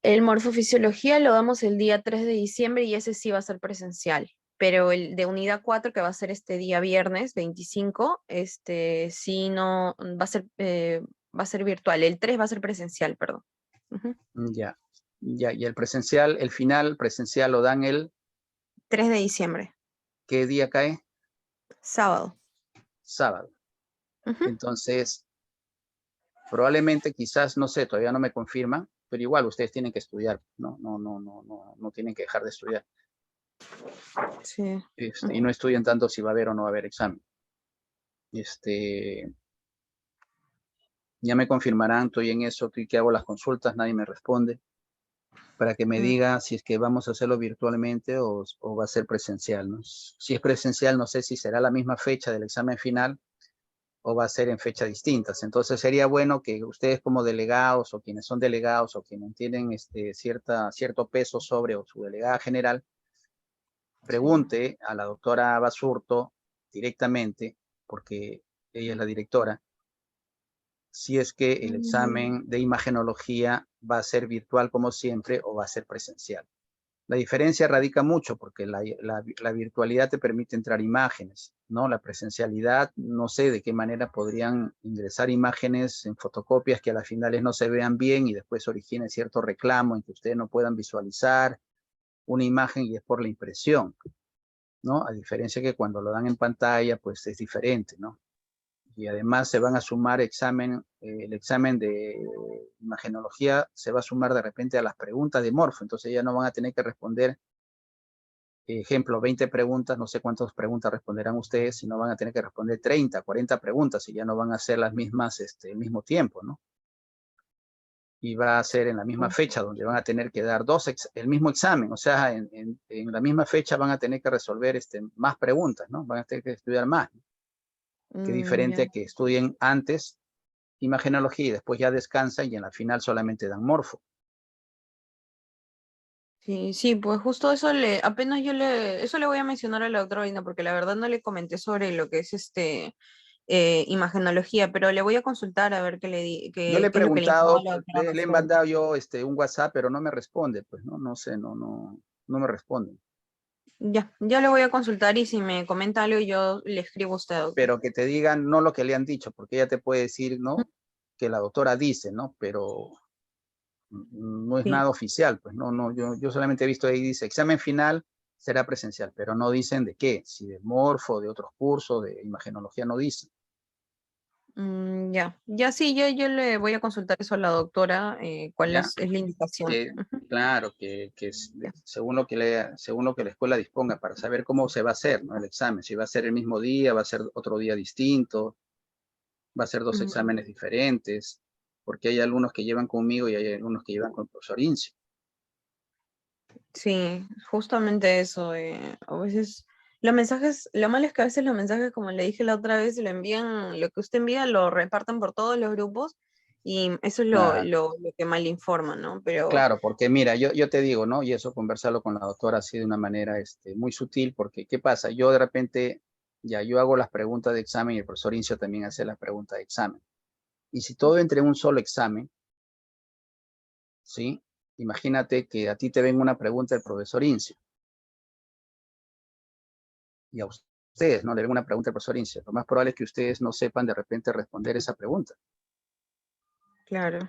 El morfofisiología lo damos el día 3 de diciembre y ese sí va a ser presencial. Pero el de unidad 4, que va a ser este día viernes 25, sí no, va a ser virtual. El 3 va a ser presencial, perdón. Ujú. Ya, y el presencial, el final presencial lo dan el, 3 de diciembre, ¿qué día cae? sábado. Sábado. Ujú. Entonces, probablemente, quizás, no sé, todavía no me confirman, pero igual ustedes tienen que estudiar, no tienen que dejar de estudiar. Sí. Y no estudian tanto si va a haber o no va a haber examen. Ya me confirmarán, estoy en eso, estoy que hago las consultas, nadie me responde, para que me diga si es que vamos a hacerlo virtualmente o va a ser presencial, ¿no? Si es presencial, no sé si será la misma fecha del examen final o va a ser en fechas distintas. Entonces sería bueno que ustedes como delegados o quienes son delegados o quienes tienen cierto peso sobre o su delegada general, pregunte a la doctora Basurto directamente, porque ella es la directora, si es que el examen de imagenología va a ser virtual como siempre o va a ser presencial. La diferencia radica mucho porque la virtualidad te permite entrar imágenes, ¿no? La presencialidad, no sé de qué manera podrían ingresar imágenes en fotocopias que a las finales no se vean bien y después origine cierto reclamo en que ustedes no puedan visualizar una imagen y es por la impresión, ¿no? A diferencia que cuando lo dan en pantalla, pues es diferente, ¿no? Y además se van a sumar el examen de imagenología se va a sumar de repente a las preguntas de morfo, entonces ya no van a tener que responder, ejemplo, 20 preguntas, no sé cuántas preguntas responderán ustedes, sino van a tener que responder 30, 40 preguntas y ya no van a ser las mismas al mismo tiempo, ¿no? Y va a ser en la misma fecha donde van a tener que dar el mismo examen, o sea, en la misma fecha van a tener que resolver más preguntas, ¿no? Van a tener que estudiar más, ¿no? Que diferente Ya. a que estudien antes imagenología y después ya descansan y en la final solamente dan morfo. Sí, pues justo eso eso le voy a mencionar a la doctora Valina, porque la verdad no le comenté sobre lo que es imagenología, pero le voy a consultar a ver Yo le he qué es lo que le informó preguntado, a la doctora le he Basurto. mandado yo un WhatsApp, pero no me responde, pues no sé, no me responden. Ya le voy a consultar y si me comenta algo yo le escribo a usted, doctor. Pero que te digan no lo que le han dicho, porque ella te puede decir, ¿no? Que la doctora dice, ¿no? Pero no es Sí. nada oficial, pues yo solamente he visto ahí, dice, examen final será presencial, pero no dicen de qué, si de morfo, de otros cursos, de imagenología, no dicen. Ya sí, yo le voy a consultar eso a la doctora, cuál ¿Ya? es la indicación. Ujú. Claro, que Ya. según lo que la escuela disponga para saber cómo se va a hacer, ¿no? El examen, si va a ser el mismo día, va a ser otro día distinto, va a ser dos Mm, exámenes diferentes, porque hay algunos que llevan conmigo y hay algunos que llevan con el profesor Incio. Sí, justamente eso. A veces los mensajes, lo malo es que a veces los mensajes, como le dije la otra vez, lo envían, lo que usted envía lo reparten por todos los grupos y eso es Claro, lo que mal informa, ¿no? Pero claro, porque mira, yo te digo, ¿no? Y eso conversarlo con la doctora así de una manera muy sutil, porque ¿qué pasa? Yo de repente, ya yo hago las preguntas de examen y el profesor Incio también hace las preguntas de examen. Y si todo entre en un solo examen, ¿sí? Imagínate que a ti te ven una pregunta del profesor Incio y a ustedes, ¿no? Le ven una pregunta del profesor Incio. Lo más probable es que ustedes no sepan de repente responder esa pregunta. claro.